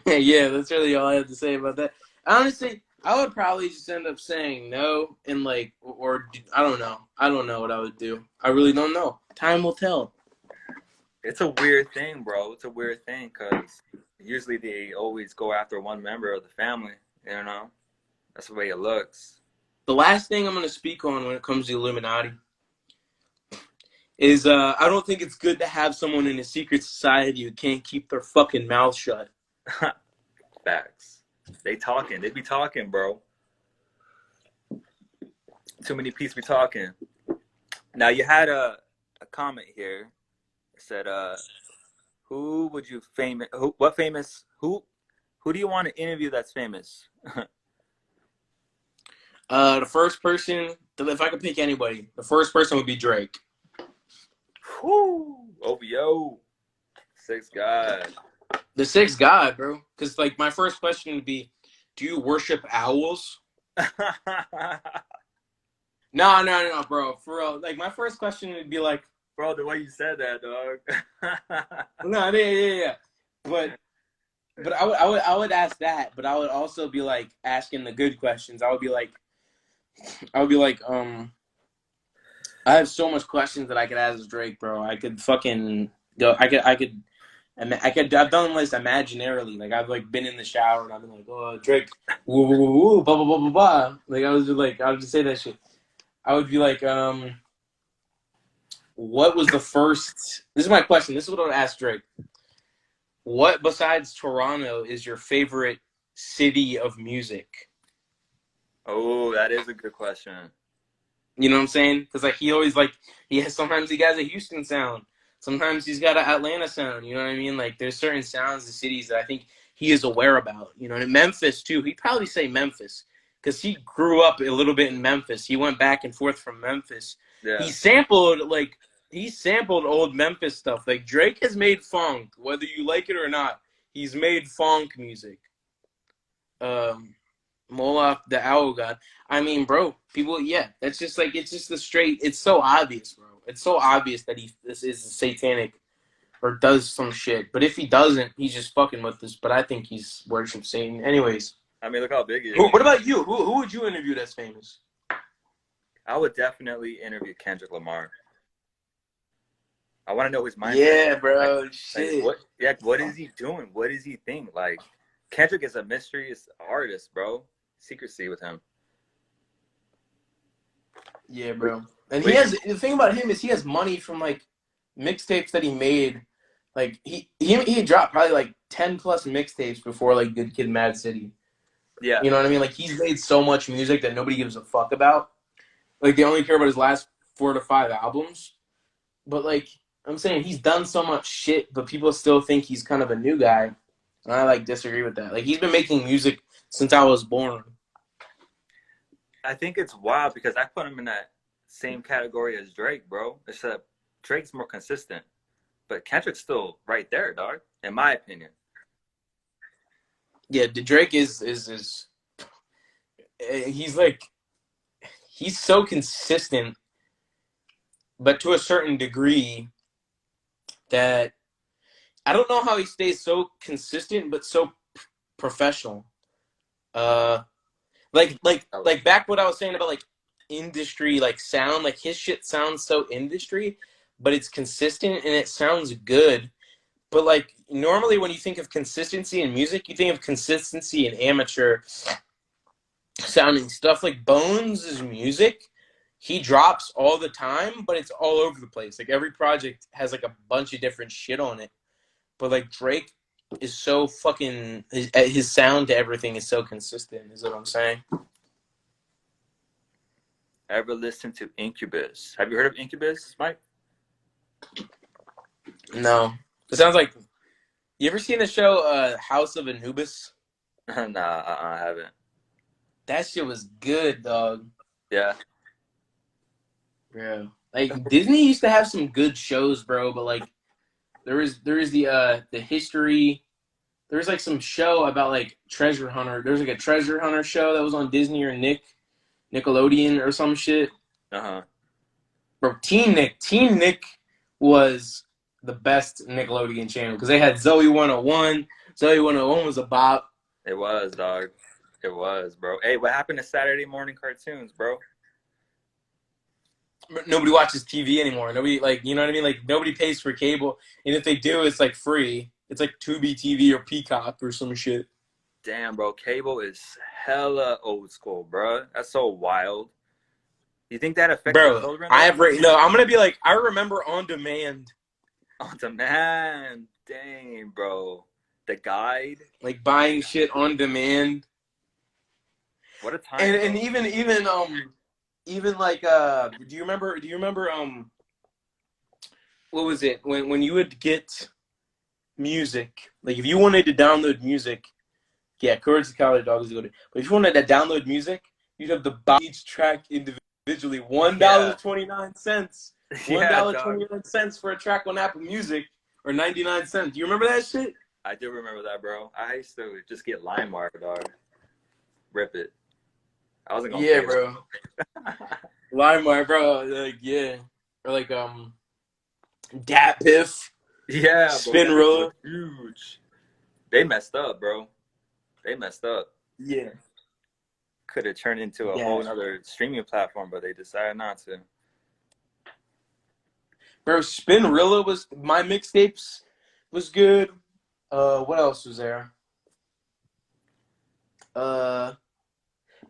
Yeah, that's really all I have to say about that. Honestly, I would probably just end up saying no, and like, or I don't know. I don't know what I would do. I really don't know. Time will tell. It's a weird thing, bro. It's a weird thing because usually they always go after one member of the family. You know, that's the way it looks. The last thing I'm going to speak on when it comes to Illuminati is I don't think it's good to have someone in a secret society who can't keep their fucking mouth shut. Facts. They talking. They be talking, bro. Too many people be talking. Now you had a comment here. It said, who would you famous? What famous? Who do you want to interview that's famous? The first person, if I could pick anybody, the first person would be Drake. Whoo! OVO. Six God. The sixth god, bro. Because like my first question would be, do you worship owls? No, bro. For real. Like my first question would be like, bro, the way you said that, dog. no, yeah. But I would ask that, but I would also be like asking the good questions. I would be like, I have so much questions that I could ask Drake, bro. I could fucking go. I've done this imaginarily. Like I've like been in the shower and I've been like, oh Drake, woo woo woo woo, blah blah blah blah blah. Like I would just say that shit. I would be like, what was the first? This is my question. This is what I would ask Drake. What besides Toronto is your favorite city of music? Oh, that is a good question. You know what I'm saying? Because like he always like sometimes he has a Houston sound, sometimes he's got an Atlanta sound. You know what I mean? Like there's certain sounds and cities that I think he is aware about. You know, and Memphis too. He'd probably say Memphis because he grew up a little bit in Memphis. He went back and forth from Memphis. Yeah. He sampled old Memphis stuff. Like Drake has made funk, whether you like it or not. He's made funk music. Moloch, the owl god. I mean, bro, people, yeah, that's just like, it's just the straight, it's so obvious, bro. It's so obvious that this is satanic or does some shit. But if he doesn't, he's just fucking with us. But I think he's worship Satan. Anyways. I mean, look how big he is. What about you? Who would you interview that's famous? I would definitely interview Kendrick Lamar. I want to know his mindset. Yeah, bro. Like, shit. What is he doing? What does he think? Like, Kendrick is a mysterious artist, bro. Secrecy with him. Yeah, bro. And the thing about him is he has money from like mixtapes that he made. Like he dropped probably like 10 plus mixtapes before like Good Kid, Mad City. Yeah. You know what I mean? Like he's made so much music that nobody gives a fuck about. Like they only care about his last 4 to 5 albums. But like I'm saying, he's done so much shit, but people still think he's kind of a new guy. And I like disagree with that. Like he's been making music since I was born. I think it's wild because I put him in that same category as Drake, bro. Except Drake's more consistent, but Kendrick's still right there, dog. In my opinion. Yeah, Drake is he's like he's so consistent, but to a certain degree that I don't know how he stays so consistent but so professional. Like back what I was saying about like industry, like sound, like his shit sounds so industry, but it's consistent and it sounds good. But like normally when you think of consistency in music, you think of consistency in amateur sounding stuff. Like Bones' music, he drops all the time, but it's all over the place. Like every project has like a bunch of different shit on it. But like Drake is so fucking his sound to everything is so consistent, is what I'm saying. Ever listened to Incubus? Have you heard of Incubus, Mike? No. It sounds like you ever seen the show House of Anubis? Nah, I haven't. That shit was good, dog. Yeah. Bro. Like Disney used to have some good shows, bro, but like there is the history. There's like some show about like treasure hunter. There's like a treasure hunter show that was on Disney or Nickelodeon or some shit. Uh-huh. Bro, Teen Nick was the best Nickelodeon channel because they had Zoe 101. Zoe 101 was a bop. It was, dog. It was, bro. Hey, what happened to Saturday morning cartoons, bro? Nobody watches TV anymore. Nobody, like, you know what I mean? Like, nobody pays for cable. And if they do, it's, like, free. It's, like, Tubi TV or Peacock or some shit. Damn, bro. Cable is hella old school, bro. That's so wild. You think that affects the Bro, algorithm? no, I'm gonna be like, I remember On Demand. On demand. Dang, bro. The guide. Like buying shit on demand. What a time, And bro. even like do you remember what was it? When you would get music, like if you wanted to download music, yeah, Courage the Cowardly Dog is good. But if you wanted to download music, you'd have to buy each track individually. Yeah. $1.29. One Yeah, dollar dog. 29 cents for a track on Apple Music, or 99 cents. Do you remember that shit? I do remember that, bro. I used to just get LimeWire, dog. Rip it. I wasn't gonna Yeah, pay bro. though. LimeWire, bro. Like, yeah. Or like DatPiff, Yeah, bro. That bitch was Spinrilla. huge. They messed up, bro. They messed up. Yeah. Could have turned into a Yeah. whole other streaming platform, but they decided not to. Bro, Spinrilla was my mixtapes was good. What else was there? Uh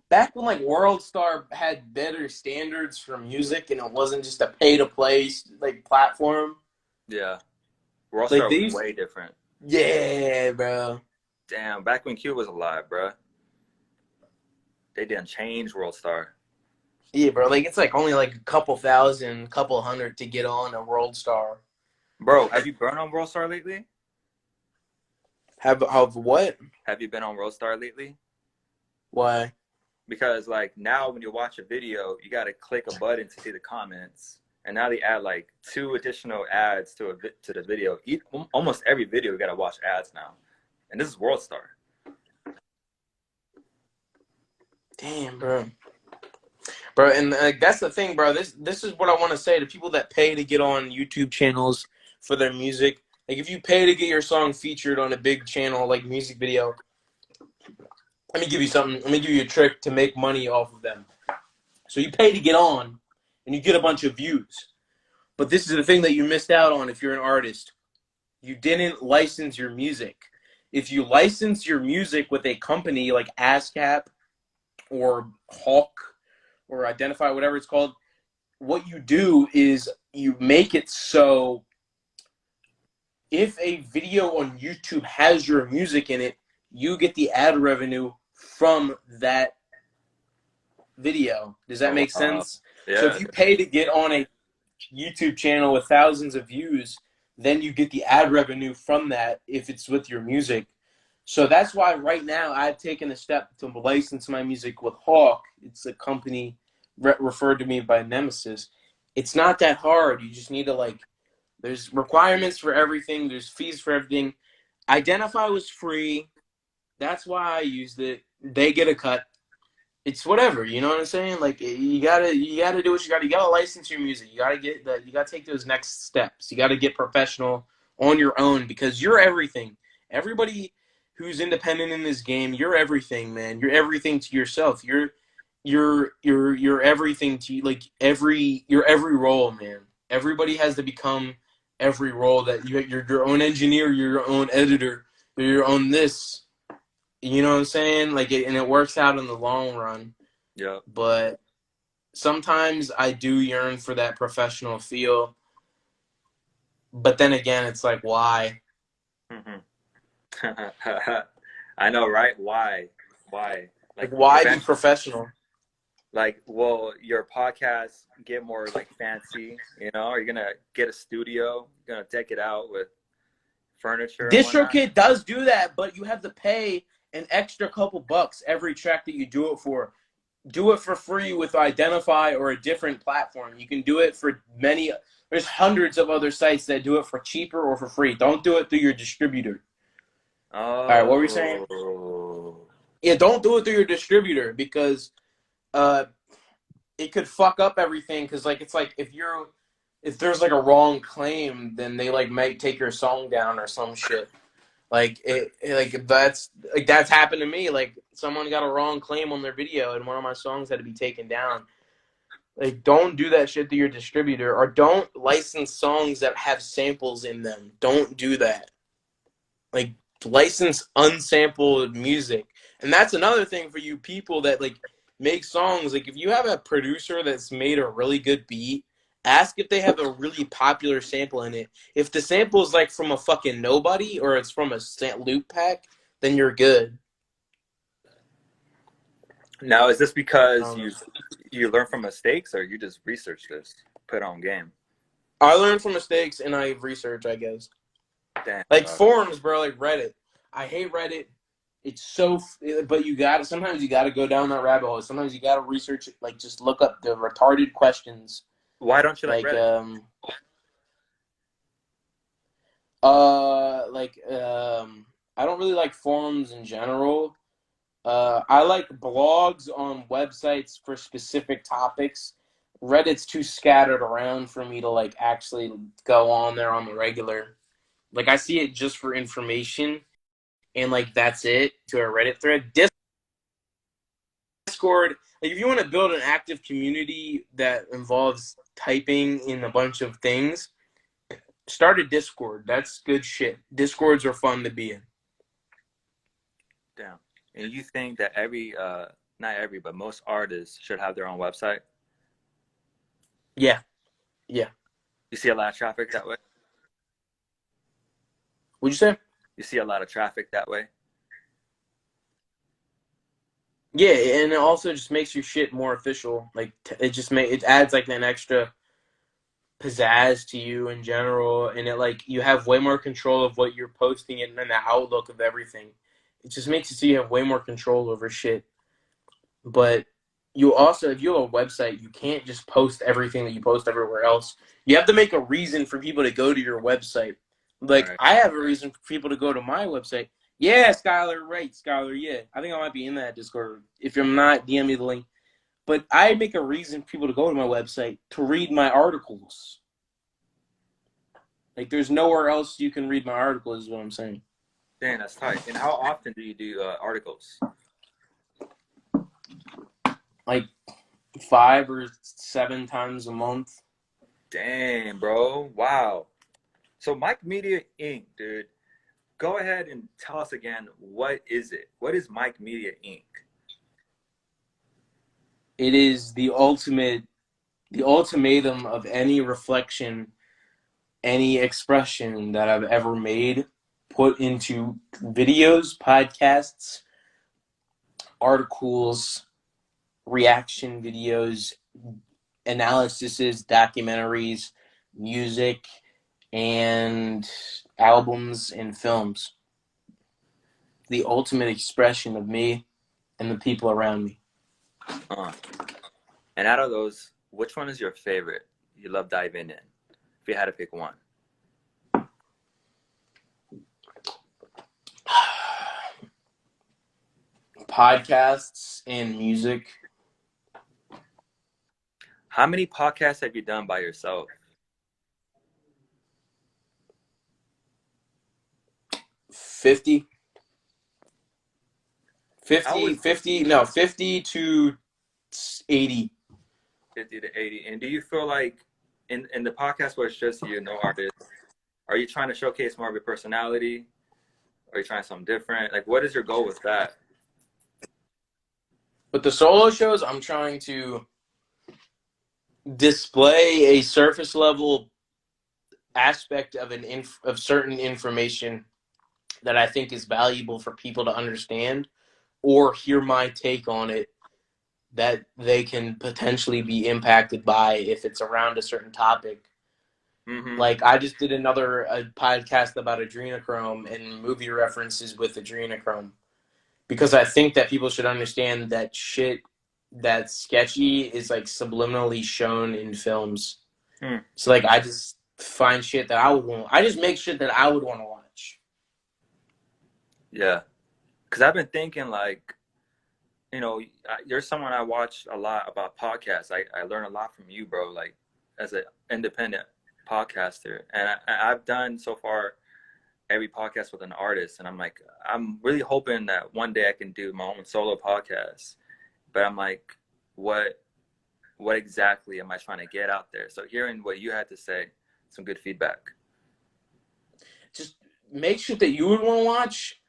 Back when like World Star had better standards for music and it wasn't just a pay to play like platform. Yeah. Like Worldstar was these way different. Yeah, bro. Damn, back when Q was alive, bro. They didn't change Worldstar. Yeah, bro. Like it's like only like a couple thousand, couple hundred to get on a World Star. Bro, have you been on Worldstar lately? Have what? Have you been on Worldstar lately? Why? Because like now when you watch a video, you got to click a button to see the comments. And now they add like 2 additional ads to the video. Almost every video you got to watch ads now. And this is Worldstar. Damn, bro. Bro, and that's the thing, bro. This is what I want to say to people that pay to get on YouTube channels for their music. Like, if you pay to get your song featured on a big channel, like music video, let me give you something. Let me give you a trick to make money off of them. So you pay to get on, and you get a bunch of views. But this is the thing that you missed out on if you're an artist. You didn't license your music. If you license your music with a company like ASCAP or Hawk or Identify, whatever it's called, what you do is you make it so if a video on YouTube has your music in it, you get the ad revenue from that video. Does that make sense? So Yeah. if you pay to get on a YouTube channel with thousands of views, then you get the ad revenue from that if it's with your music. So that's why right now I've taken a step to license my music with Hawk. It's a company referred to me by Nemesis. It's not that hard. You just need to like, there's requirements for everything. There's fees for everything. Identify was free. That's why I used it. They get a cut. It's whatever, you know what I'm saying? Like you gotta do what you gotta. You gotta license your music. You gotta get that. You gotta take those next steps. You gotta get professional on your own because you're everything. Everybody who's independent in this game, you're everything, man. You're everything to yourself. You're everything to like you're every role, man. Everybody has to become every role that you're your own engineer, you're your own editor, you're your own this. You know what I'm saying? Like, and it works out in the long run. Yeah. But sometimes I do yearn for that professional feel. But then again, it's like, why? I know, right? Why? Why? Like, Like, why be eventually, professional? like, will your podcast get more like fancy? You know, are you gonna get a studio? You're gonna deck it out with furniture and whatnot? DistroKid does do that, but you have to pay an extra couple bucks every track that you do it for. Do it for free with Identify or a different platform. You can do it for many. There's hundreds of other sites that do it for cheaper or for free. Don't do it through your distributor. All right, what were we saying? Oh, Yeah, don't do it through your distributor because it could fuck up everything. Because like it's like if there's like a wrong claim, then they like might take your song down or some shit. Like that's happened to me. Like someone got a wrong claim on their video, and one of my songs had to be taken down. Like, don't do that shit to your distributor, or don't license songs that have samples in them. Don't do that. Like, license unsampled music, and that's another thing for you people that like make songs. Like if you have a producer that's made a really good beat, ask if they have a really popular sample in it. If the sample is like from a fucking nobody or it's from a loop pack, then you're good. Now, is this I because don't know. you learn from mistakes, or you just research this, put on game? I learn from mistakes and I research, I guess. Damn, Like dog. forums, bro, like Reddit. I hate Reddit. It's so, but you got to, sometimes you got to go down that rabbit hole. Sometimes you got to research it, like just look up the retarded questions. Why don't you like Like, Reddit? I don't really like forums in general. I like blogs on websites for specific topics. Reddit's too scattered around for me to like actually go on there on the regular. Like I see it just for information, and like that's it to a Reddit thread. Discord, like if you want to build an active community that involves typing in a bunch of things, start a Discord. That's good shit. Discords are fun to be in. Damn. And you think that not every, but most artists should have their own website? Yeah, yeah. You see a lot of traffic that way? What'd you say? You see a lot of traffic that way? Yeah, and it also just makes your shit more official. Like it adds like an extra pizzazz to you in general, and it like you have way more control of what you're posting and then the outlook of everything. It just makes it so you have way more control over shit. But you also, if you have a website, you can't just post everything that you post everywhere else. You have to make a reason for people to go to your website. Like Right. I have a reason for people to go to my website. Yeah, Skylar, right, Skylar, yeah. I think I might be in that Discord. If you're not, DM me the link. But I make a reason for people to go to my website to read my articles. Like there's nowhere else you can read my articles is what I'm saying. Damn, that's tight. And how often do you do articles? Like 5 or 7 times a month. Damn, bro. Wow. So Mike Media Inc., dude, go ahead and tell us again, what is it? What is Mike Media Inc.? It is the ultimatum of any reflection, any expression that I've ever made, put into videos, podcasts, articles, reaction videos, analyses, documentaries, music, and albums and films. The ultimate expression of me and the people around me. Uh, and out of those, which one is your favorite? You love diving in. If you had to pick one. Podcasts and music. How many podcasts have you done by yourself? 50. I would 50 to 80. 50 to 80. And do you feel like in the podcast where it's just you, no artist, are you trying to showcase more of your personality? Are you trying something different? Like, what is your goal with that? With the solo shows, I'm trying to display a surface level aspect of of certain information that I think is valuable for people to understand or hear my take on it that they can potentially be impacted by if it's around a certain topic. Mm-hmm. Like I just did a podcast about adrenochrome and movie references with adrenochrome because I think that people should understand that shit that's sketchy is like subliminally shown in films. Hmm. So like I just find shit that I just make shit that I would want to watch. Yeah. Because I've been thinking, like, you're someone I watch a lot about podcasts. I learn a lot from you, bro, like, as an independent podcaster. And I've done so far every podcast with an artist. And I'm really hoping that one day I can do my own solo podcast. But I'm like, what exactly am I trying to get out there? So hearing what you had to say, some good feedback. Just make shit that you would want to watch,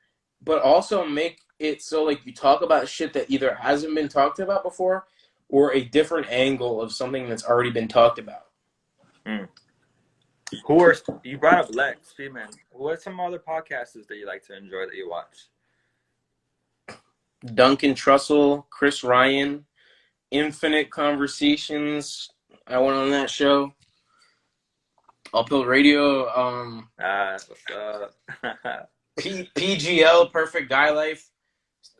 but also make it so like you talk about shit that either hasn't been talked about before or a different angle of something that's already been talked about. You brought up Lex Friedman. What are some other podcasters that you like to enjoy that you watch? Duncan Trussell, Chris Ryan, Infinite Conversations. I went on that show. Uphillradio. What's up? PGL, Perfect Guy Life.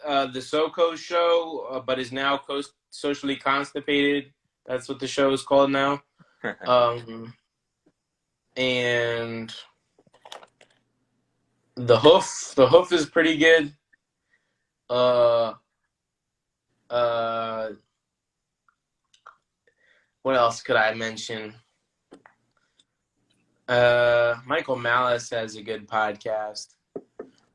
The SoCo show, but is now socially constipated. That's what the show is called now. And the Hoof is pretty good. What else could I mention? Michael Malice has a good podcast.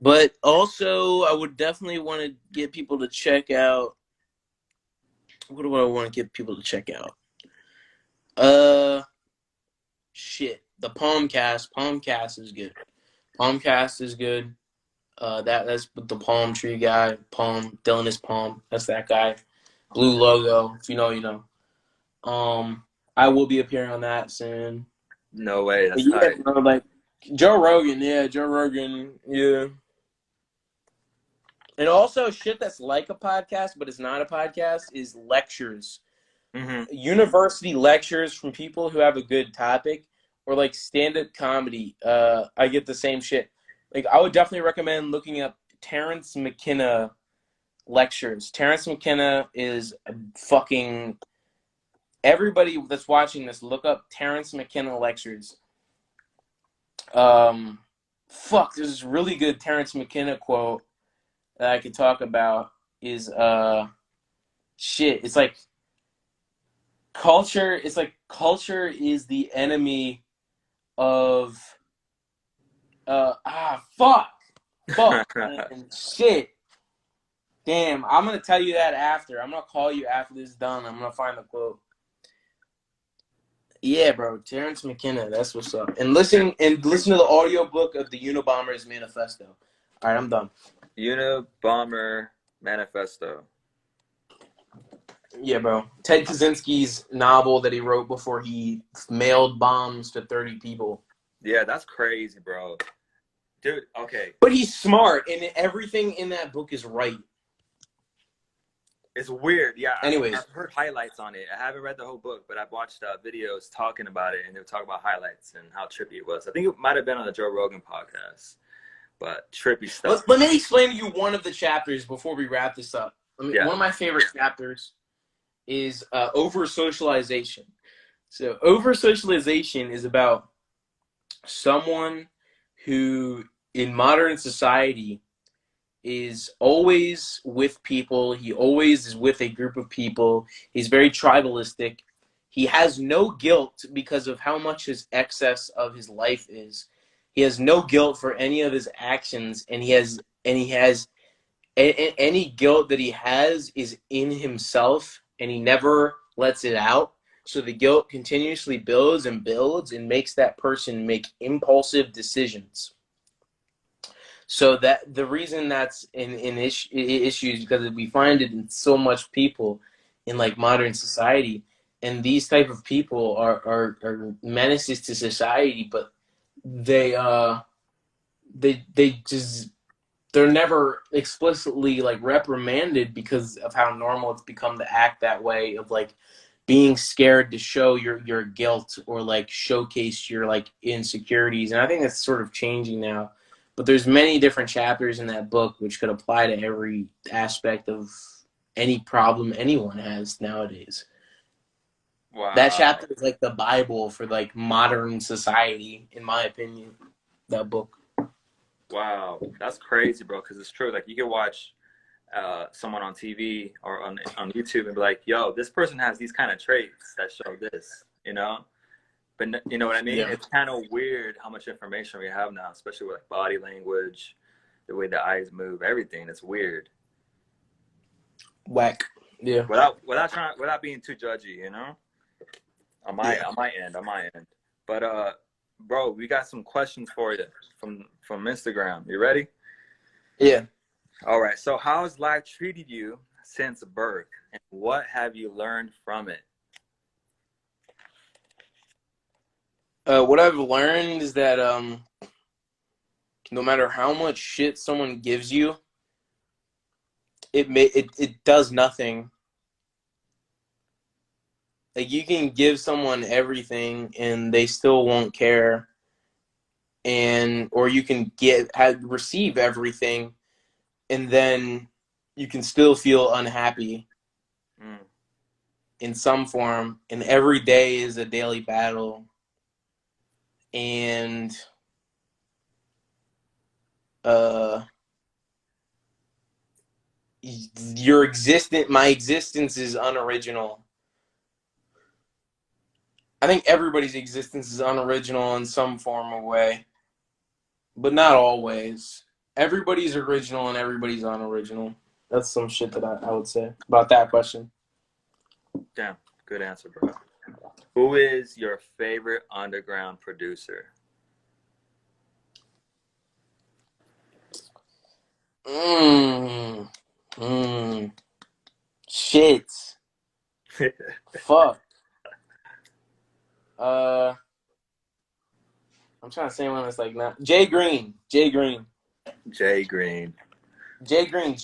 But also, I would definitely want to get people to check out. What do I want to get people to check out? Shit. The Palmcast. Palmcast is good. Palmcast is good. That's with the palm tree guy. Palm. Dylan is Palm. That's that guy. Blue logo. If you know, you know. I will be appearing on that soon. No way. That's tight. Bro, like Joe Rogan. Yeah, Joe Rogan. Yeah. And also, shit that's like a podcast, but it's not a podcast, is lectures. Mm-hmm. University lectures from people who have a good topic, or like stand-up comedy. I get the same shit. Like, I would definitely recommend looking up Terrence McKenna lectures. Terrence McKenna is a fucking... Everybody that's watching this, look up Terrence McKenna lectures. There's this really good Terrence McKenna quote that I could talk about is shit. It's like culture is the enemy of fuck man, shit. Damn, I'm gonna tell you that after. I'm gonna call you after this is done. I'm gonna find the quote. Yeah, bro, Terrence McKenna, that's what's up. And listen to the audiobook of the Unabombers Manifesto. All right, I'm done. Unabomber Manifesto. Yeah, bro. Ted Kaczynski's novel that he wrote before he mailed bombs to 30 people. Yeah, that's crazy, bro. Dude, okay. But he's smart, and everything in that book is right. It's weird. Yeah, anyways, I've heard highlights on it. I haven't read the whole book, but I've watched videos talking about it, and they were talking about highlights and how trippy it was. I think it might have been on the Joe Rogan podcast, but trippy stuff. Let me explain to you one of the chapters before we wrap this up. One of my favorite chapters is over-socialization. So over-socialization is about someone who, in modern society, is always with people. He always is with a group of people. He's very tribalistic. He has no guilt because of how much his excess of his life is. He has no guilt for any of his actions, and he has any guilt that he has is in himself, and he never lets it out. So the guilt continuously builds and builds and makes that person make impulsive decisions. So that the reason that's in issues because we find it in so much people in like modern society, and these type of people are menaces to society, but they're never explicitly like reprimanded because of how normal it's become to act that way, of like being scared to show your guilt or like showcase your like insecurities. And I think that's sort of changing now. But there's many different chapters in that book which could apply to every aspect of any problem anyone has nowadays. Wow. That chapter is like the Bible for like modern society, in my opinion. That book. Wow, that's crazy, bro. Because it's true. Like you can watch someone on TV or on YouTube and be like, "Yo, this person has these kind of traits that show this," you know. But you know what I mean? Yeah. It's kind of weird how much information we have now, especially with like body language, the way the eyes move, everything. It's weird. Whack. Yeah. Without being too judgy, you know. On my end. But bro, we got some questions for you from Instagram. You ready? Yeah. All right. So how has life treated you since birth, and what have you learned from it? What I've learned is that no matter how much shit someone gives you, it does nothing. Like you can give someone everything and they still won't care, and or you can receive everything and then you can still feel unhappy Mm. in some form. And every day is a daily battle, and uh my existence is unoriginal. I think everybody's existence is unoriginal in some form or way, but not always. Everybody's original and everybody's unoriginal. That's some shit that I would say about that question. Damn, good answer, bro. Who is your favorite underground producer? Mmm. Mmm. Shit. Fuck. I'm trying to say one that's like not Jay Green. Jay Green. Jay Green. Jay Green.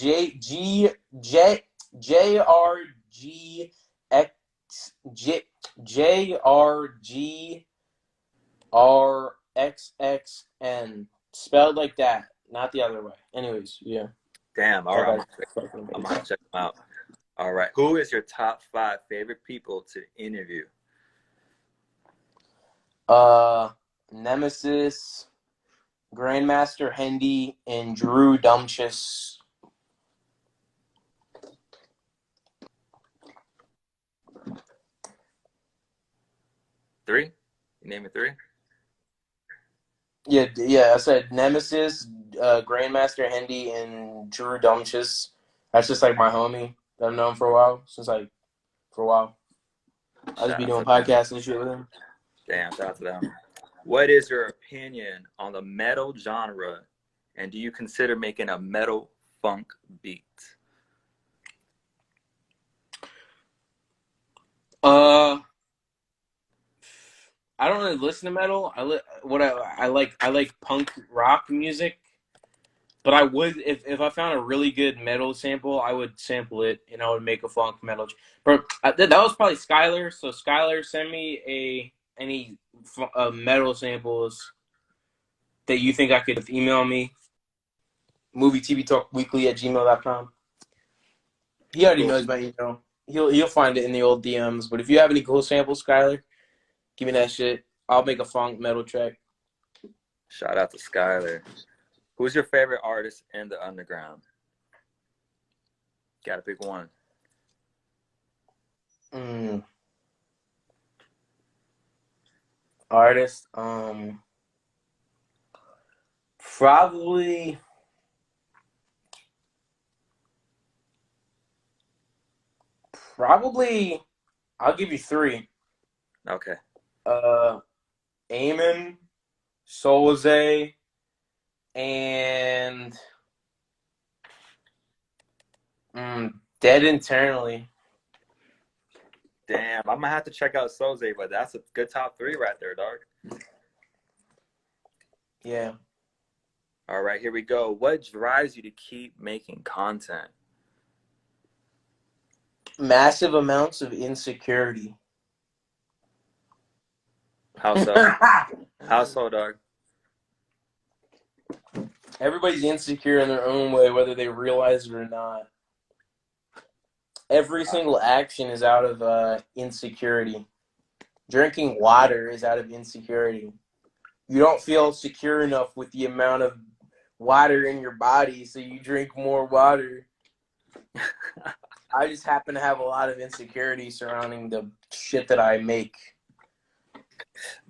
JRGXN. Spelled like that, not the other way. Anyways, yeah. Damn. All That right. guy's fucking I'm amazing. gonna check them out. All right. Who is your top 5 favorite people to interview? Nemesis, Grandmaster Hendy, and Drew Dumchus. 3? You name it 3? Yeah. I said Nemesis, Grandmaster Hendy, and Drew Dumchus. That's just like my homie that I've known for a while. I just Shout be out doing to them. podcasts and shit with him. Damn, shout out to them. What is your opinion on the metal genre, and do you consider making a metal funk beat? I don't really listen to metal. I like punk rock music. But I would, if I found a really good metal sample, I would sample it and I would make a funk metal. But that was probably Skylar. So Skylar, send me any metal samples that you think I could email me. Movie TV Talk Weekly at gmail.com. He already Cool. knows my email. He'll find it in the old DMs. But if you have any cool samples, Skylar, give me that shit. I'll make a funk metal track. Shout out to Skylar. Who's your favorite artist in the underground? Gotta pick one. Artist, probably I'll give you 3. Okay. Eamon, Solze, and Dead Internally. Damn, I'm gonna have to check out Soze, but that's a good top 3 right there, dog. Yeah. All right, here we go. What drives you to keep making content? Massive amounts of insecurity. How so? How so, dog? Everybody's insecure in their own way, whether they realize it or not. Every single action is out of insecurity. Drinking water is out of insecurity. You don't feel secure enough with the amount of water in your body, so you drink more water. I just happen to have a lot of insecurity surrounding the shit that I make.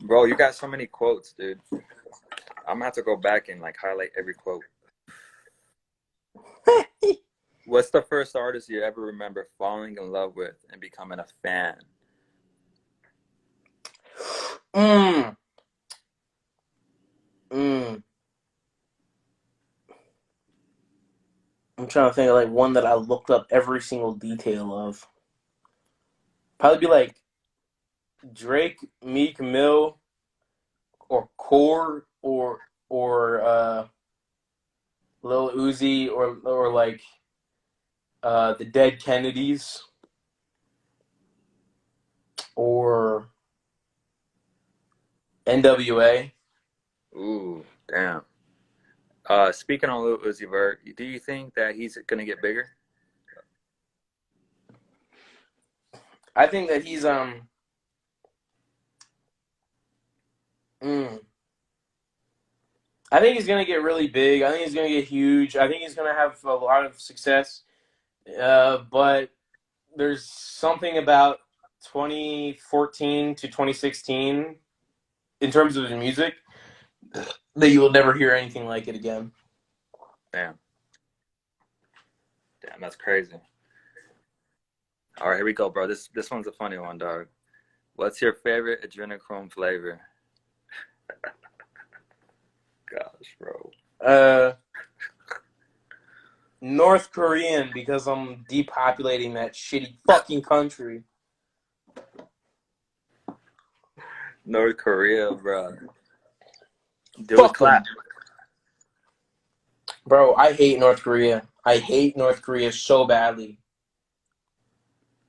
Bro, you got so many quotes, dude. I'm gonna have to go back and like highlight every quote. What's the first artist you ever remember falling in love with and becoming a fan? Mm. Mm. trying to think of like one that I looked up every single detail of. Probably be like Drake, Meek Mill, or Core, or Lil Uzi, or like the Dead Kennedys, or NWA. Ooh, damn. Speaking on Lil Uzi Vert, do you think that he's gonna get bigger? I think that he's mm, I think he's gonna get really big. I think he's gonna get huge. I think he's gonna have a lot of success. But there's something about 2014 to 2016 in terms of his music that you will never hear anything like it again. Damn, that's crazy. All right, here we go, bro. This one's a funny one, dog. What's your favorite adrenochrome flavor? Gosh, bro. North Korean, because I'm depopulating that shitty fucking country. North Korea, bro. Do it Fuck clap. them. Bro, I hate North Korea. I hate North Korea so badly.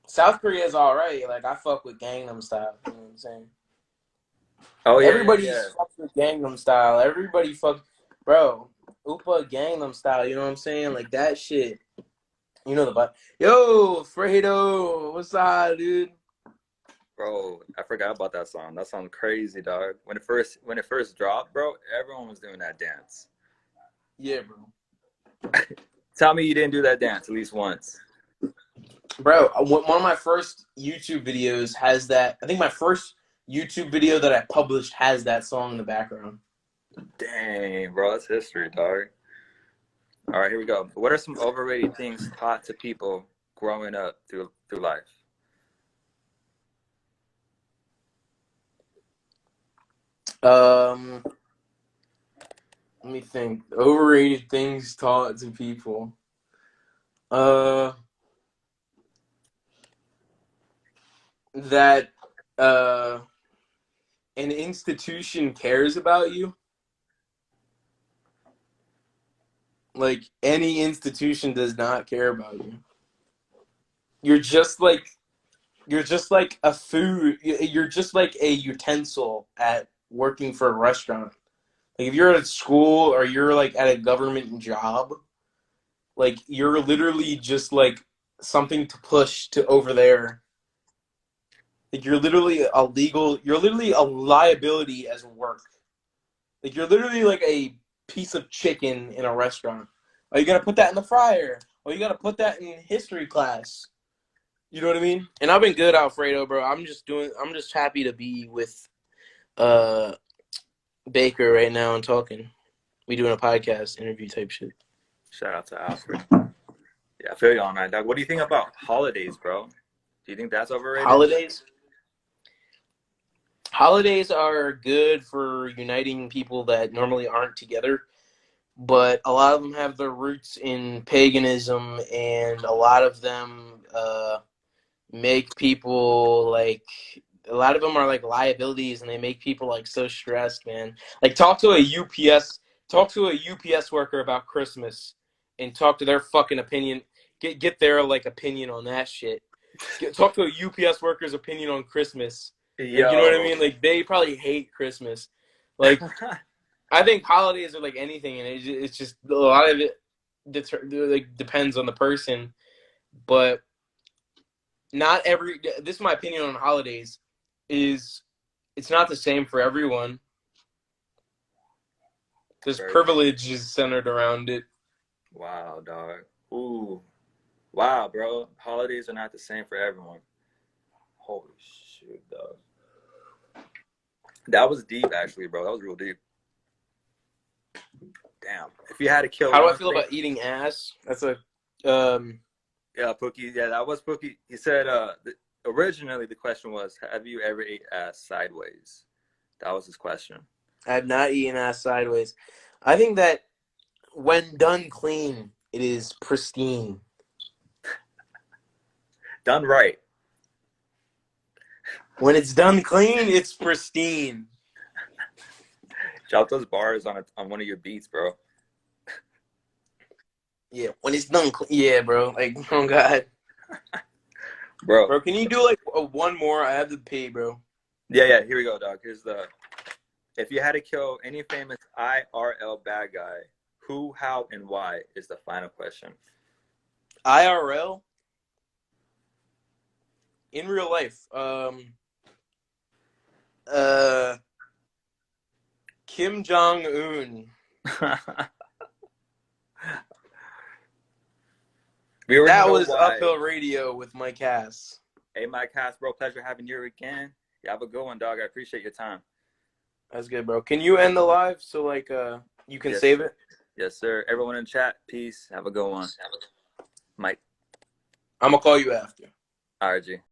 South Korea is alright. Like, I fuck with Gangnam Style. You know what I'm saying? Oh yeah, yeah, Everybody yeah. fucks with Gangnam Style. Everybody fucks. Bro, Upa Gangnam Style. You know what I'm saying? Like, that shit. You know the vibe. Yo, Fredo. What's up, dude? Bro, I forgot about that song. That song crazy, dog. When it first dropped, bro, everyone was doing that dance. Yeah, bro. Tell me you didn't do that dance at least once. Bro, one of my first YouTube videos has that. I think my first YouTube video that I published has that song in the background. Dang, bro, that's history, dog. All right, here we go. What are some overrated things taught to people growing up through life? Let me think. Overrated things taught to people. That an institution cares about you. Like, any institution does not care about you. You're just like a food. You're just like a utensil at working for a restaurant. Like, if you're at school or you're like at a government job, like, you're literally just like something to push to over there. Like, you're literally a liability as work. Like, you're literally like a piece of chicken in a restaurant. Are you gonna put that in the fryer? Or you gotta put that in history class? You know what I mean? And I've been good, Alfredo, bro. I'm just happy to be with uh Baker right now and talking. We doing a podcast interview type shit. Shout out to Alfred. Yeah, I feel you on that, dog. What do you think about holidays, bro? Do you think that's overrated? Holidays are good for uniting people that normally aren't together, but a lot of them have their roots in paganism, and a lot of them make people like. A lot of them are like liabilities, and they make people like so stressed, man. Like, talk to a UPS worker about Christmas, and talk to their fucking opinion. Get their like opinion on that shit. Talk to a UPS worker's opinion on Christmas. Like, you know what I Yo. mean? Like, they probably hate Christmas. Like, I think holidays are like anything, and it's just a lot of it like depends on the person. But not every. This is my opinion on holidays. It's not the same for everyone. Because privilege is centered around it. Wow, dog. Ooh. Wow, bro. Holidays are not the same for everyone. Holy shit, dog. That was deep, actually, bro. That was real deep. Damn. If you had to kill How do I one feel thing... about eating ass? That's a Yeah, Pookie. Yeah, that was Pookie. He said originally the question was, have you ever ate ass sideways? That was his question. I have not eaten ass sideways. I think that when done clean, It is pristine. Done right. When it's done clean, it's pristine. Drop those bars on one of your beats, bro. Yeah, when it's done clean. Yeah, bro. Like, oh, God. Bro, can you do, like, one more? I have to pee, bro. Yeah, here we go, dog. Here's the... If you had to kill any famous IRL bad guy, who, how, and why is the final question. IRL? In real life. Kim Jong-un. We already That know was why. Uphillradio with Mike Cass. Hey, Mike Cass, bro. Pleasure having you again. You have a good one, dog. I appreciate your time. That's good, bro. Can you end the live so, like, you can save it? Yes, sir. Everyone in chat, peace. Have a good one. Mike. I'm going to call you after. RG.